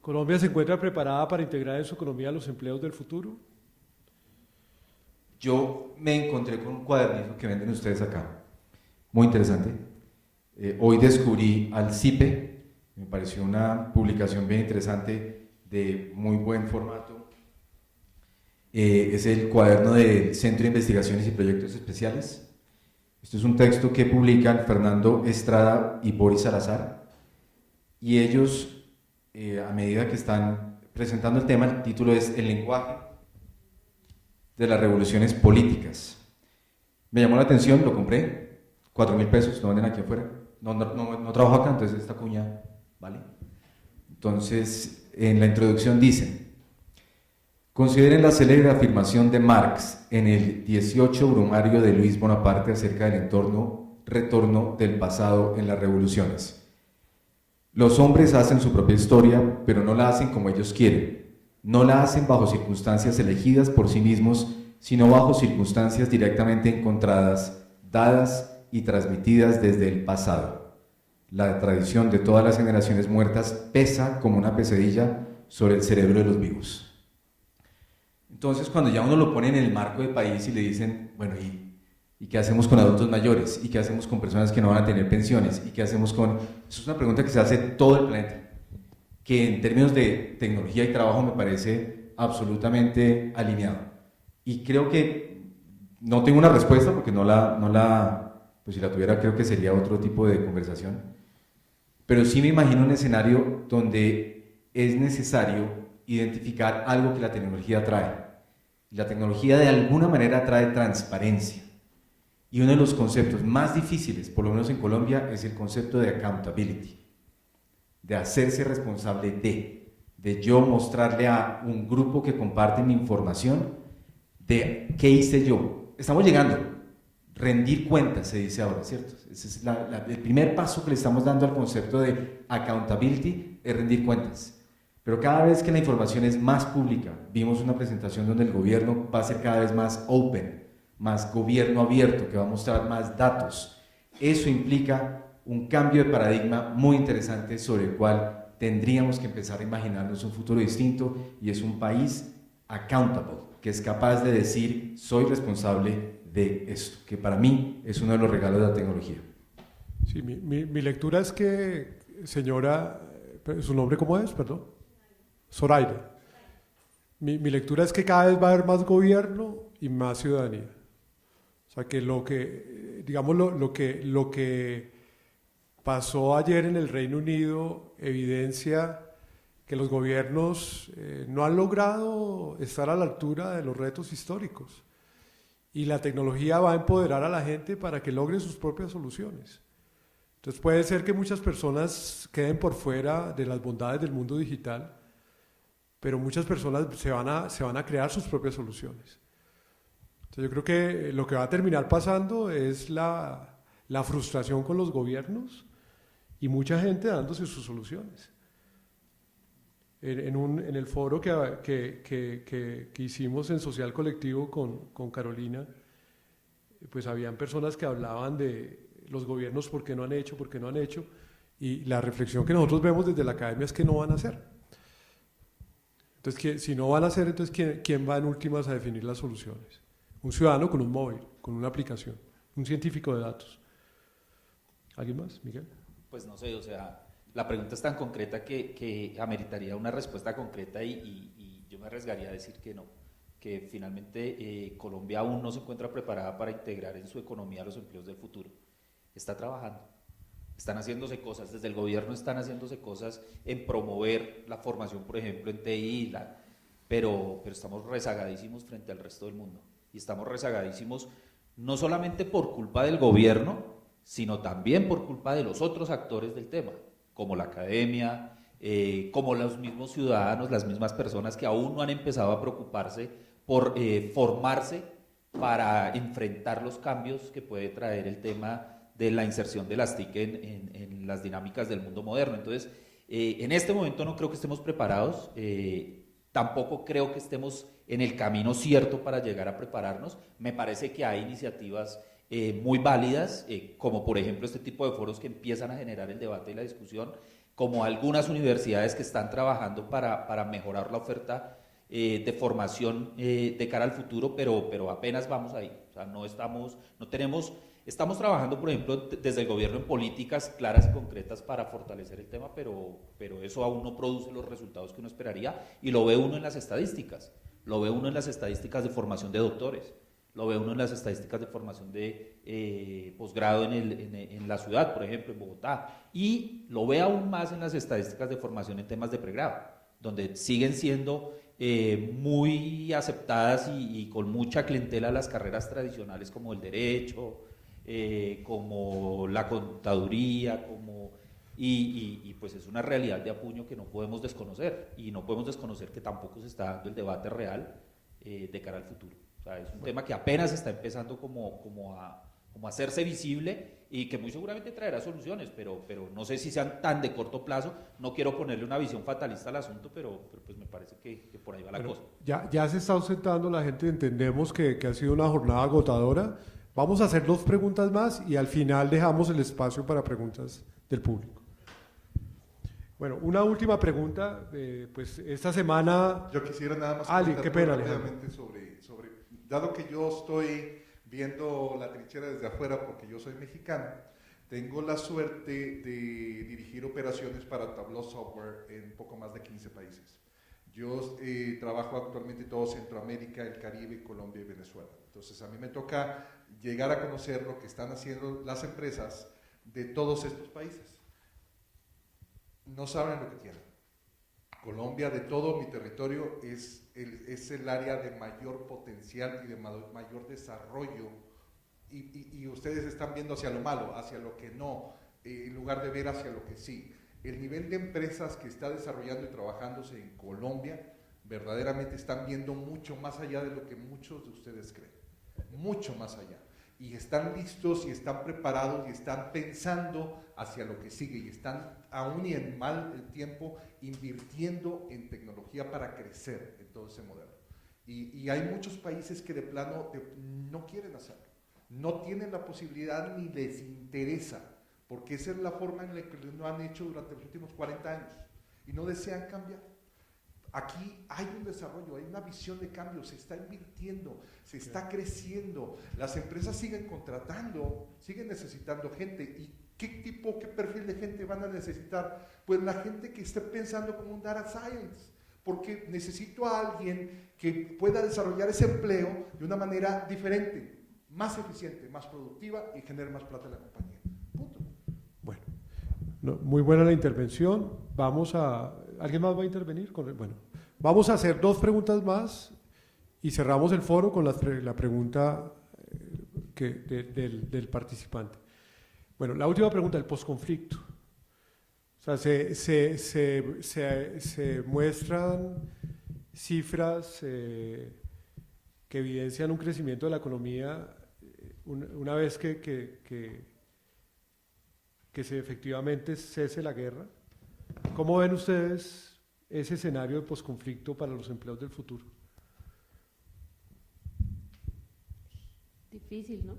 ¿Colombia se encuentra preparada para integrar en su economía los empleos del futuro? Yo me encontré con un cuadernito que venden ustedes acá, muy interesante. Hoy descubrí al CIPE, me pareció una publicación bien interesante, de muy buen formato. Es el cuaderno del Centro de Investigaciones y Proyectos Especiales. Esto es un texto que publican Fernando Estrada y Boris Salazar, y ellos, a medida que están presentando el tema, el título es El lenguaje de las revoluciones políticas. Me llamó la atención, lo compré, 4.000 pesos, lo venden aquí afuera. No trabajo acá, entonces esta cuña, ¿vale? Entonces, en la introducción dicen: consideren la célebre afirmación de Marx en el 18 Brumario de Luis Bonaparte acerca del retorno del pasado en las revoluciones. Los hombres hacen su propia historia, pero no la hacen como ellos quieren. No la hacen bajo circunstancias elegidas por sí mismos, sino bajo circunstancias directamente encontradas, dadas y transmitidas desde el pasado. La tradición de todas las generaciones muertas pesa como una pesadilla sobre el cerebro de los vivos. Entonces, cuando ya uno lo pone en el marco de país y le dicen, bueno, ¿y qué hacemos con adultos mayores? ¿Y qué hacemos con personas que no van a tener pensiones? ¿Y qué hacemos con...? Eso es una pregunta que se hace todo el planeta, que en términos de tecnología y trabajo me parece absolutamente alineado. Y creo que no tengo una respuesta porque pues si la tuviera creo que sería otro tipo de conversación, pero sí me imagino un escenario donde es necesario identificar algo que la tecnología trae. La tecnología de alguna manera trae transparencia. Y uno de los conceptos más difíciles, por lo menos en Colombia, es el concepto de accountability, de hacerse responsable de yo mostrarle a un grupo que comparte mi información de qué hice yo. Estamos llegando, rendir cuentas se dice ahora, ¿cierto? Ese es el primer paso que le estamos dando al concepto de accountability, es rendir cuentas. Pero cada vez que la información es más pública, vimos una presentación donde el gobierno va a ser cada vez más open, más gobierno abierto, que va a mostrar más datos. Eso implica un cambio de paradigma muy interesante sobre el cual tendríamos que empezar a imaginarnos un futuro distinto, y es un país accountable, que es capaz de decir soy responsable de esto, que para mí es uno de los regalos de la tecnología. Sí, mi lectura es que, señora, ¿su nombre cómo es? Perdón. Zoraida. Mi lectura es que cada vez va a haber más gobierno y más ciudadanía. O sea que digamos, lo que pasó ayer en el Reino Unido evidencia que los gobiernos no han logrado estar a la altura de los retos históricos, y la tecnología va a empoderar a la gente para que logren sus propias soluciones. Entonces puede ser que muchas personas queden por fuera de las bondades del mundo digital, pero muchas personas se van a crear sus propias soluciones. Entonces yo creo que lo que va a terminar pasando es la frustración con los gobiernos y mucha gente dándose sus soluciones. En el foro que hicimos en Social Colectivo con Carolina, pues habían personas que hablaban de los gobiernos por qué no han hecho, y la reflexión que nosotros vemos desde la academia es que no van a hacer. Entonces, si no van a hacer, entonces ¿quién va en últimas a definir las soluciones? Un ciudadano con un móvil, con una aplicación, un científico de datos. ¿Alguien más, Miguel? Pues no sé, o sea, la pregunta es tan concreta que ameritaría una respuesta concreta, y yo me arriesgaría a decir que no, que finalmente Colombia aún no se encuentra preparada para integrar en su economía los empleos del futuro. Está trabajando, están haciéndose cosas, desde el gobierno están haciéndose cosas en promover la formación, por ejemplo, en TI, pero estamos rezagadísimos frente al resto del mundo, y estamos rezagadísimos no solamente por culpa del gobierno, sino también por culpa de los otros actores del tema, como la academia, como los mismos ciudadanos, las mismas personas que aún no han empezado a preocuparse por formarse para enfrentar los cambios que puede traer el tema de la inserción de las TIC en las dinámicas del mundo moderno. Entonces, en este momento no creo que estemos preparados, tampoco creo que estemos en el camino cierto para llegar a prepararnos. Me parece que hay iniciativas muy válidas, como por ejemplo este tipo de foros que empiezan a generar el debate y la discusión, como algunas universidades que están trabajando para mejorar la oferta de formación de cara al futuro, pero apenas vamos ahí. O sea, estamos trabajando, por ejemplo, desde el gobierno en políticas claras y concretas para fortalecer el tema, pero eso aún no produce los resultados que uno esperaría, y lo ve uno en las estadísticas, de formación de doctores, lo ve uno en las estadísticas de formación de posgrado en la ciudad, por ejemplo, en Bogotá, y lo ve aún más en las estadísticas de formación en temas de pregrado, donde siguen siendo muy aceptadas y con mucha clientela las carreras tradicionales como el derecho, como la contaduría, y pues es una realidad de apuño que no podemos desconocer, y no podemos desconocer que tampoco se está dando el debate real de cara al futuro. O sea, es un tema que apenas está empezando como a hacerse visible, y que muy seguramente traerá soluciones, pero no sé si sean tan de corto plazo. No quiero ponerle una visión fatalista al asunto, pero pues me parece que por ahí va la cosa. Ya se está ausentando la gente, entendemos que ha sido una jornada agotadora. Vamos a hacer 2 preguntas más y al final dejamos el espacio para preguntas del público. Bueno, una última pregunta, pues esta semana... Yo quisiera nada más qué pena, rápidamente sobre, dado que yo estoy viendo la trinchera desde afuera porque yo soy mexicano, tengo la suerte de dirigir operaciones para Tableau Software en poco más de 15 países. Yo trabajo actualmente en todo Centroamérica, el Caribe, Colombia y Venezuela. Entonces a mí me toca llegar a conocer lo que están haciendo las empresas de todos estos países. No saben lo que tienen. Colombia, de todo mi territorio, es el área de mayor potencial y de mayor desarrollo y ustedes están viendo hacia lo malo, hacia lo que no, en lugar de ver hacia lo que sí. El nivel de empresas que está desarrollando y trabajándose en Colombia verdaderamente están viendo mucho más allá de lo que muchos de ustedes creen, mucho más allá. Y están listos y están preparados y están pensando hacia lo que sigue y están aún y en mal tiempo invirtiendo en tecnología para crecer en todo ese modelo. Y hay muchos países que de plano no quieren hacerlo, no tienen la posibilidad ni les interesa, porque esa es la forma en la que lo han hecho durante los últimos 40 años y no desean cambiar. Aquí hay un desarrollo, hay una visión de cambio, se está invirtiendo, se está creciendo, las empresas siguen contratando, siguen necesitando gente. ¿Y qué tipo, qué perfil de gente van a necesitar? Pues la gente que esté pensando como un data science, porque necesito a alguien que pueda desarrollar ese empleo de una manera diferente, más eficiente, más productiva y genere más plata en la compañía. Punto. Bueno, muy buena la intervención. ¿Alguien más va a intervenir? Bueno, vamos a hacer 2 preguntas más y cerramos el foro con la pregunta del participante. Bueno, la última pregunta, el posconflicto. O sea, se muestran cifras que evidencian un crecimiento de la economía una vez que se efectivamente cese la guerra. ¿Cómo ven ustedes ese escenario de posconflicto para los empleos del futuro? Difícil, ¿no?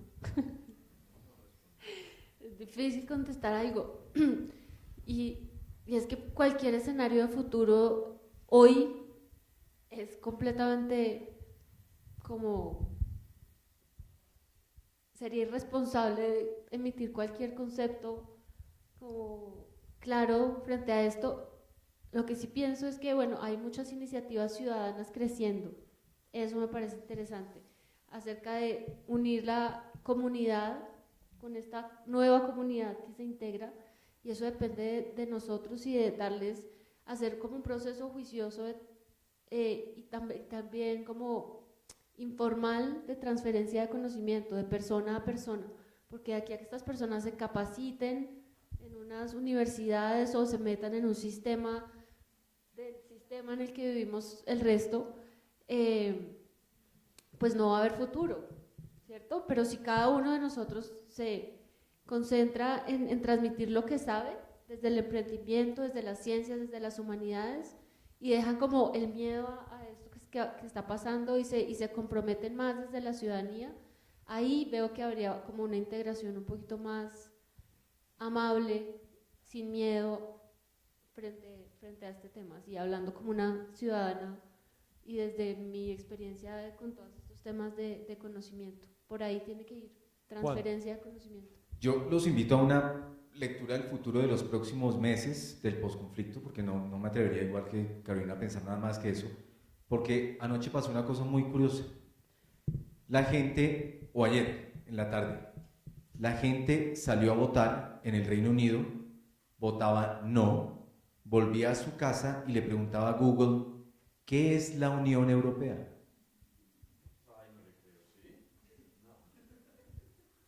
Es difícil contestar algo. Y es que cualquier escenario de futuro hoy es completamente sería irresponsable emitir cualquier concepto como claro frente a esto. Lo que sí pienso es que, bueno, hay muchas iniciativas ciudadanas creciendo, eso me parece interesante, acerca de unir la comunidad con esta nueva comunidad que se integra, y eso depende de nosotros y de hacer como un proceso juicioso y también como informal de transferencia de conocimiento de persona a persona, porque de aquí a que estas personas se capaciten en unas universidades o se metan en un sistema en el que vivimos el resto, pues no va a haber futuro, ¿cierto? Pero si cada uno de nosotros se concentra en transmitir lo que sabe, desde el emprendimiento, desde las ciencias, desde las humanidades, y dejan como el miedo a esto que está pasando y se comprometen más desde la ciudadanía, ahí veo que habría como una integración un poquito más amable, sin miedo, frente a este tema, y hablando como una ciudadana y desde mi experiencia con todos estos temas de conocimiento. Por ahí tiene que ir, transferencia de conocimiento. Yo los invito a una lectura del futuro de los próximos meses del posconflicto, porque no me atrevería igual que Carolina a pensar nada más que eso, porque anoche pasó una cosa muy curiosa. La gente, o ayer en la tarde, la gente salió a votar en el Reino Unido, votaba no, volvía a su casa y le preguntaba a Google, ¿qué es la Unión Europea?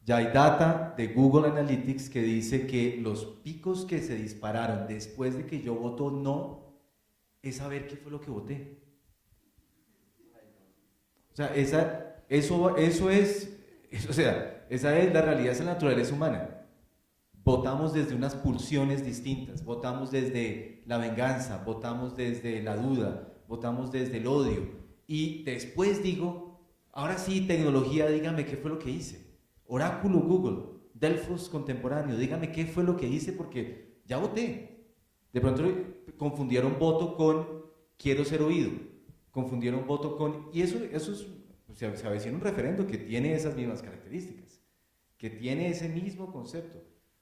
Ya hay data de Google Analytics que dice que los picos que se dispararon después de que yo voto no es saber qué fue lo que voté. O sea, esa es la realidad, esa es la naturaleza humana. Votamos desde unas pulsiones distintas, votamos desde la venganza, votamos desde la duda, votamos desde el odio. Y después digo, ahora sí, tecnología, dígame qué fue lo que hice. Oráculo Google, Delfos contemporáneo, dígame qué fue lo que hice porque ya voté. De pronto confundieron voto con quiero ser oído, confundieron voto con... Y eso es, se avecina un referendo que tiene esas mismas características, que tiene ese mismo concepto.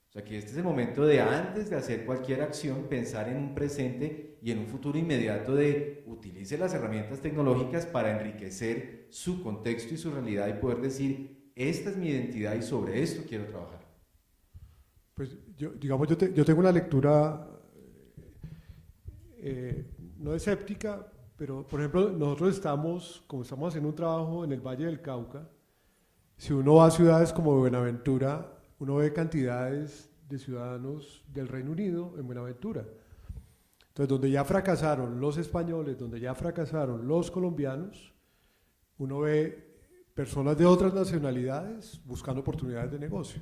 O sea que este es el momento de, antes de hacer cualquier acción, pensar en un presente y en un futuro inmediato de utilice las herramientas tecnológicas para enriquecer su contexto y su realidad y poder decir, esta es mi identidad y sobre esto quiero trabajar. Pues yo tengo una lectura no escéptica, pero por ejemplo nosotros como estamos haciendo un trabajo en el Valle del Cauca, Si uno va a ciudades como Buenaventura, uno ve cantidades de ciudadanos del Reino Unido en Buenaventura. Entonces, donde ya fracasaron los españoles, donde ya fracasaron los colombianos, uno ve personas de otras nacionalidades buscando oportunidades de negocio.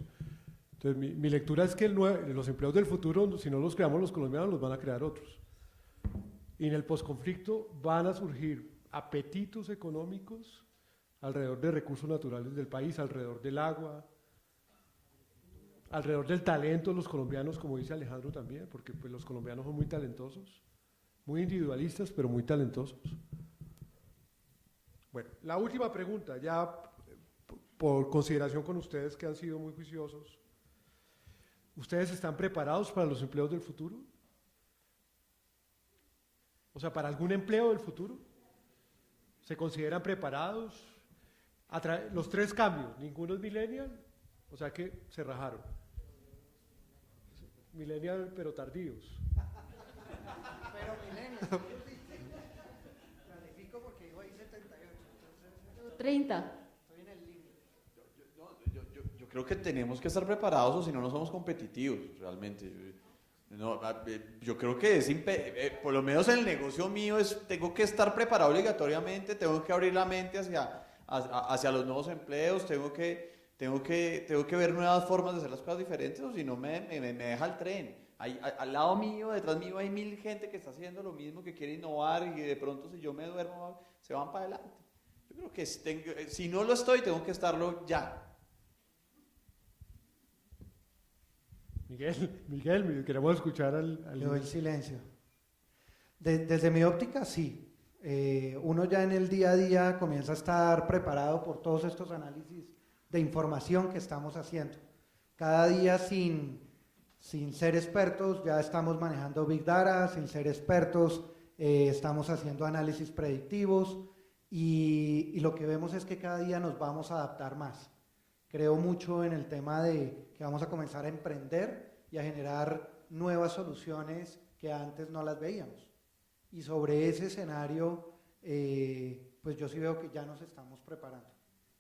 Entonces, mi lectura es que los empleos del futuro, si no los creamos los colombianos, los van a crear otros. Y en el posconflicto van a surgir apetitos económicos alrededor de recursos naturales del país, alrededor del agua, alrededor del talento de los colombianos, como dice Alejandro también, porque pues, los colombianos son muy talentosos, muy individualistas, pero muy talentosos. Bueno, la última pregunta, ya por consideración con ustedes que han sido muy juiciosos. ¿Ustedes están preparados para los empleos del futuro? O sea, ¿para algún empleo del futuro? ¿Se consideran preparados? Los 3 cambios, ninguno es millennial, o sea que se rajaron. Millennial, pero tardíos. Pero millennial. Planifico porque digo ahí 78. Entonces, 30. estoy en el límite. Yo creo que tenemos que estar preparados o si no, no somos competitivos, realmente. No, yo creo que por lo menos en el negocio mío tengo que estar preparado obligatoriamente, tengo que abrir la mente hacia los nuevos empleos, tengo que ver nuevas formas de hacer las cosas diferentes o si no me deja el tren. Al lado mío, detrás mío hay 1000 gente que está haciendo lo mismo, que quiere innovar y de pronto si yo me duermo se van para adelante. Yo creo que si no lo estoy, tengo que estarlo ya. Miguel, queremos escuchar al Le doy silencio. Desde mi óptica, sí. Uno ya en el día a día comienza a estar preparado por todos estos análisis de información que estamos haciendo. Cada día sin ser expertos ya estamos manejando Big Data, sin ser expertos estamos haciendo análisis predictivos y lo que vemos es que cada día nos vamos a adaptar más. Creo mucho en el tema de que vamos a comenzar a emprender y a generar nuevas soluciones que antes no las veíamos. Y sobre ese escenario, pues yo sí veo que ya nos estamos preparando.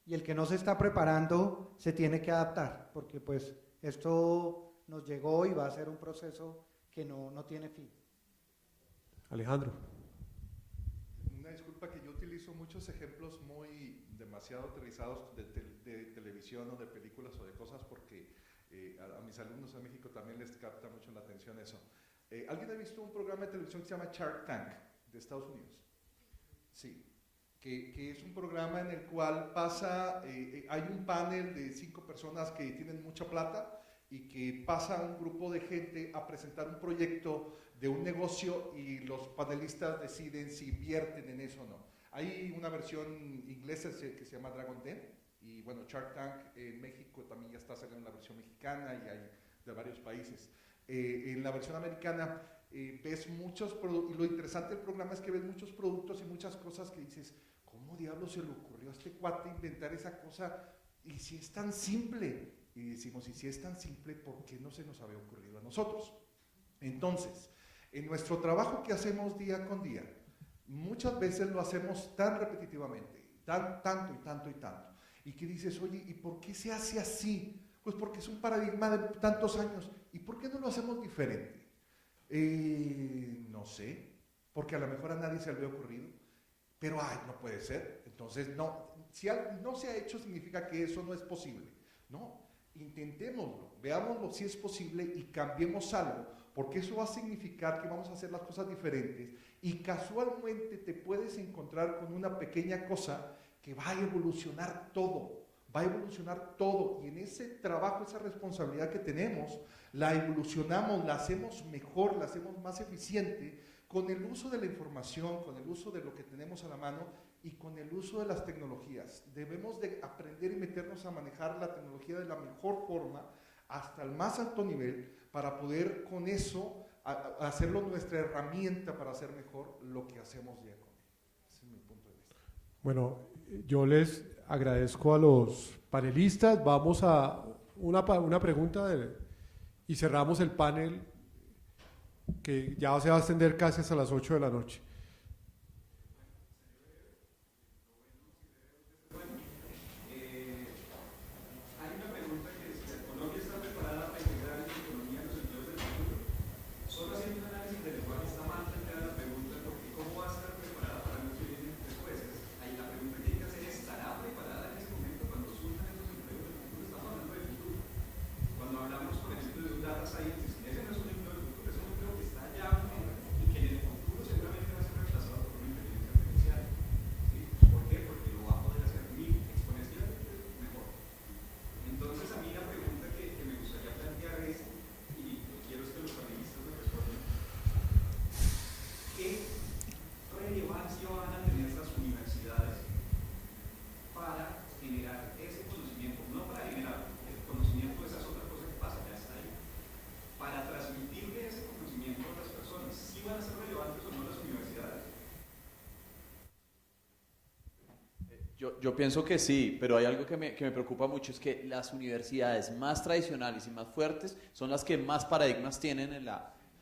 Y el que no se está preparando se tiene que adaptar, porque pues esto nos llegó y va a ser un proceso que no tiene fin. Alejandro. Una disculpa que yo utilizo muchos ejemplos demasiado aterrizados de televisión o de películas o de cosas porque a mis alumnos en México también les capta mucho la atención eso. ¿Alguien ha visto un programa de televisión que se llama Shark Tank de Estados Unidos? Sí, que es un programa en el cual hay un panel de 5 personas que tienen mucha plata y que pasa un grupo de gente a presentar un proyecto de un negocio y los panelistas deciden si invierten en eso o no. Hay una versión inglesa que se llama Dragon Den y bueno, Shark Tank en México también ya está saliendo la versión mexicana y hay de varios países. En la versión americana ves muchos productos y lo interesante del programa es que ves muchos productos y muchas cosas que dices, ¿cómo diablos se le ocurrió a este cuate inventar esa cosa? Y si es tan simple, y decimos, y si es tan simple, ¿por qué no se nos había ocurrido a nosotros? Entonces, en nuestro trabajo que hacemos día con día, muchas veces lo hacemos tan repetitivamente, tanto y tanto y tanto, y que dices, oye, ¿y por qué se hace así? Pues porque es un paradigma de tantos años, ¿y por qué no lo hacemos diferente? No sé, porque a lo mejor a nadie se le había ocurrido, pero no puede ser, entonces no, si algo no se ha hecho significa que eso no es posible, no, intentémoslo, veámoslo si es posible y cambiemos algo, porque eso va a significar que vamos a hacer las cosas diferentes y casualmente te puedes encontrar con una pequeña cosa que va a evolucionar todo, y en ese trabajo, esa responsabilidad que tenemos, la evolucionamos, la hacemos mejor, la hacemos más eficiente con el uso de la información, con el uso de lo que tenemos a la mano y con el uso de las tecnologías. Debemos de aprender y meternos a manejar la tecnología de la mejor forma hasta el más alto nivel para poder con eso hacerlo nuestra herramienta para hacer mejor lo que hacemos día con día. Ese es mi punto de vista. Bueno, yo les agradezco a los panelistas. Vamos a una pregunta y cerramos el panel que ya se va a extender casi hasta las 8 de la noche. Yo pienso que sí, pero hay algo que me preocupa mucho, es que las universidades más tradicionales y más fuertes son las que más paradigmas tienen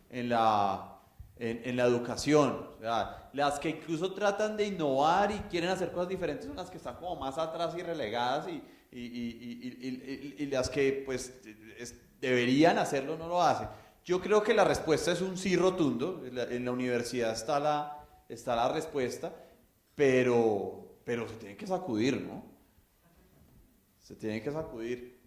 en la educación. O sea, las que incluso tratan de innovar y quieren hacer cosas diferentes son las que están como más atrás y relegadas, y las que pues deberían hacerlo no lo hacen. Yo creo que la respuesta es un sí rotundo. En la universidad está la respuesta, pero se tienen que sacudir, ¿no? Se tienen que sacudir.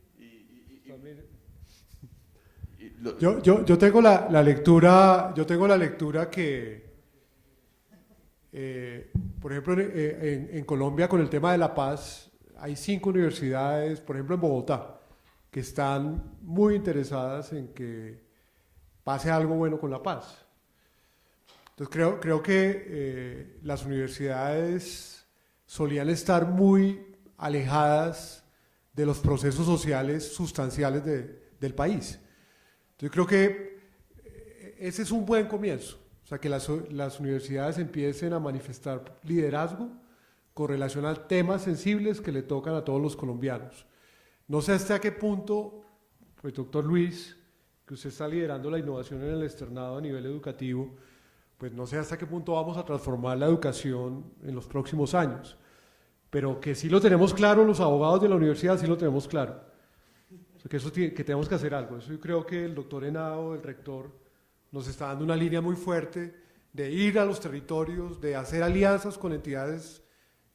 Yo tengo la lectura, que, por ejemplo, en Colombia, con el tema de la paz, hay 5 universidades, por ejemplo en Bogotá, que están muy interesadas en que pase algo bueno con la paz. Entonces creo que las universidades solían estar muy alejadas de los procesos sociales sustanciales del país. Entonces creo que ese es un buen comienzo, o sea, que las universidades empiecen a manifestar liderazgo con relación a temas sensibles que le tocan a todos los colombianos. No sé hasta qué punto, pues doctor Luis, que usted está liderando la innovación en el externado a nivel educativo, pues no sé hasta qué punto vamos a transformar la educación en los próximos años, pero que sí lo tenemos claro, los abogados de la universidad sí lo tenemos claro, o sea, que tenemos que hacer algo. Eso yo creo que el doctor Henao, el rector, nos está dando una línea muy fuerte de ir a los territorios, de hacer alianzas con entidades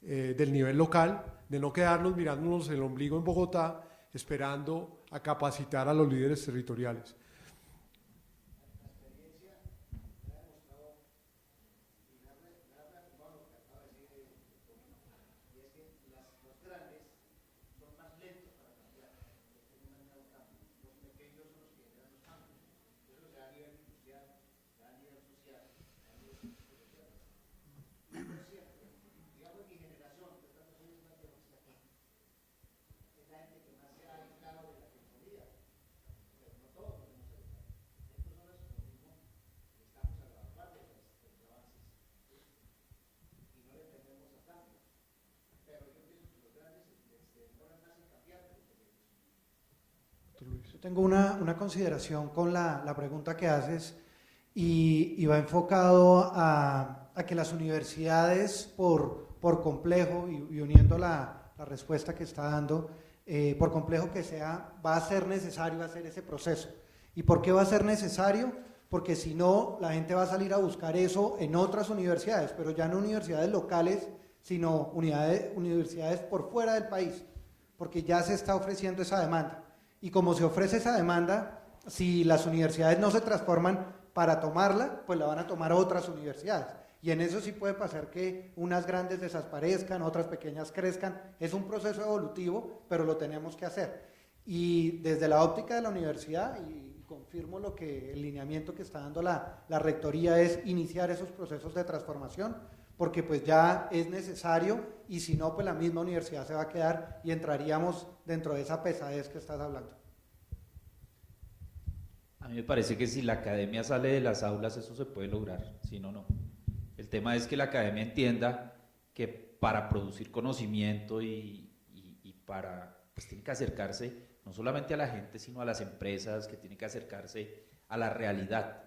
del nivel local, de no quedarnos mirándonos el ombligo en Bogotá, esperando a capacitar a los líderes territoriales. Yo tengo una consideración con la pregunta que haces y va enfocado a que las universidades por complejo, y uniendo la respuesta que está dando, por complejo que sea, va a ser necesario hacer ese proceso. ¿Y por qué va a ser necesario? Porque si no, la gente va a salir a buscar eso en otras universidades, pero ya no universidades locales, sino universidades por fuera del país, porque ya se está ofreciendo esa demanda. Y como se ofrece esa demanda, si las universidades no se transforman para tomarla, pues la van a tomar otras universidades. Y en eso sí puede pasar que unas grandes desaparezcan, otras pequeñas crezcan. Es un proceso evolutivo, pero lo tenemos que hacer. Y desde la óptica de la universidad, y confirmo el lineamiento que está dando la rectoría, es iniciar esos procesos de transformación, porque pues ya es necesario, y si no, pues la misma universidad se va a quedar y entraríamos dentro de esa pesadez que estás hablando. A mí me parece que si la academia sale de las aulas, eso se puede lograr, si no, no. El tema es que la academia entienda que para producir conocimiento y para, pues tiene que acercarse no solamente a la gente, sino a las empresas, que tiene que acercarse a la realidad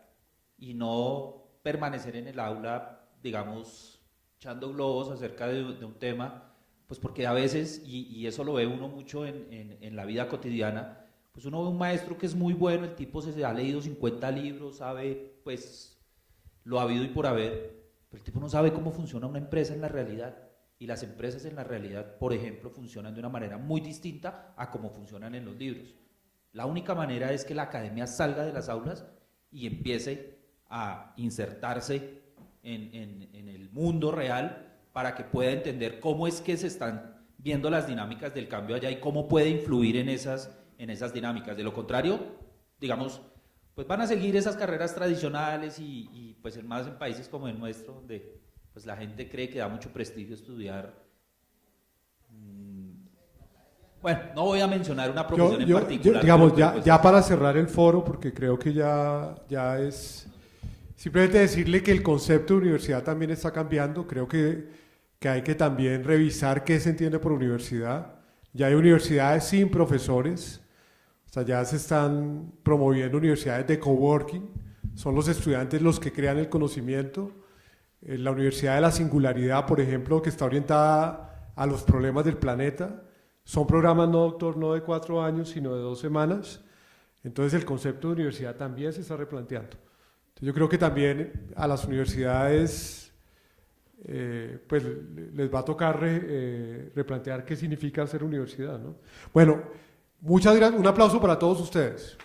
y no permanecer en el aula, digamos, echando globos acerca de un tema, pues porque a veces, y eso lo ve uno mucho en la vida cotidiana, pues uno ve un maestro que es muy bueno, el tipo se ha leído 50 libros, sabe pues lo habido y por haber, pero el tipo no sabe cómo funciona una empresa en la realidad, y las empresas en la realidad, por ejemplo, funcionan de una manera muy distinta a cómo funcionan en los libros. La única manera es que la academia salga de las aulas y empiece a insertarse en el mundo real para que pueda entender cómo es que se están viendo las dinámicas del cambio allá y cómo puede influir en esas dinámicas. De lo contrario, digamos, pues van a seguir esas carreras tradicionales y pues más en países como el nuestro, donde pues la gente cree que da mucho prestigio estudiar. Bueno, no voy a mencionar una profesión en particular. Digamos, pero, pues, ya para cerrar el foro, porque creo que ya es... Simplemente decirle que el concepto de universidad también está cambiando. Creo que que hay que también revisar qué se entiende por universidad. Ya hay universidades sin profesores, o sea, ya se están promoviendo universidades de coworking, son los estudiantes los que crean el conocimiento. La Universidad de la Singularidad, por ejemplo, que está orientada a los problemas del planeta, son programas no, doctor, no de 4 años, sino de 2 semanas. Entonces el concepto de universidad también se está replanteando. Entonces, yo creo que también a las universidades pues les va a tocar replantear qué significa ser universidad, ¿no? Bueno, muchas gracias, un aplauso para todos ustedes.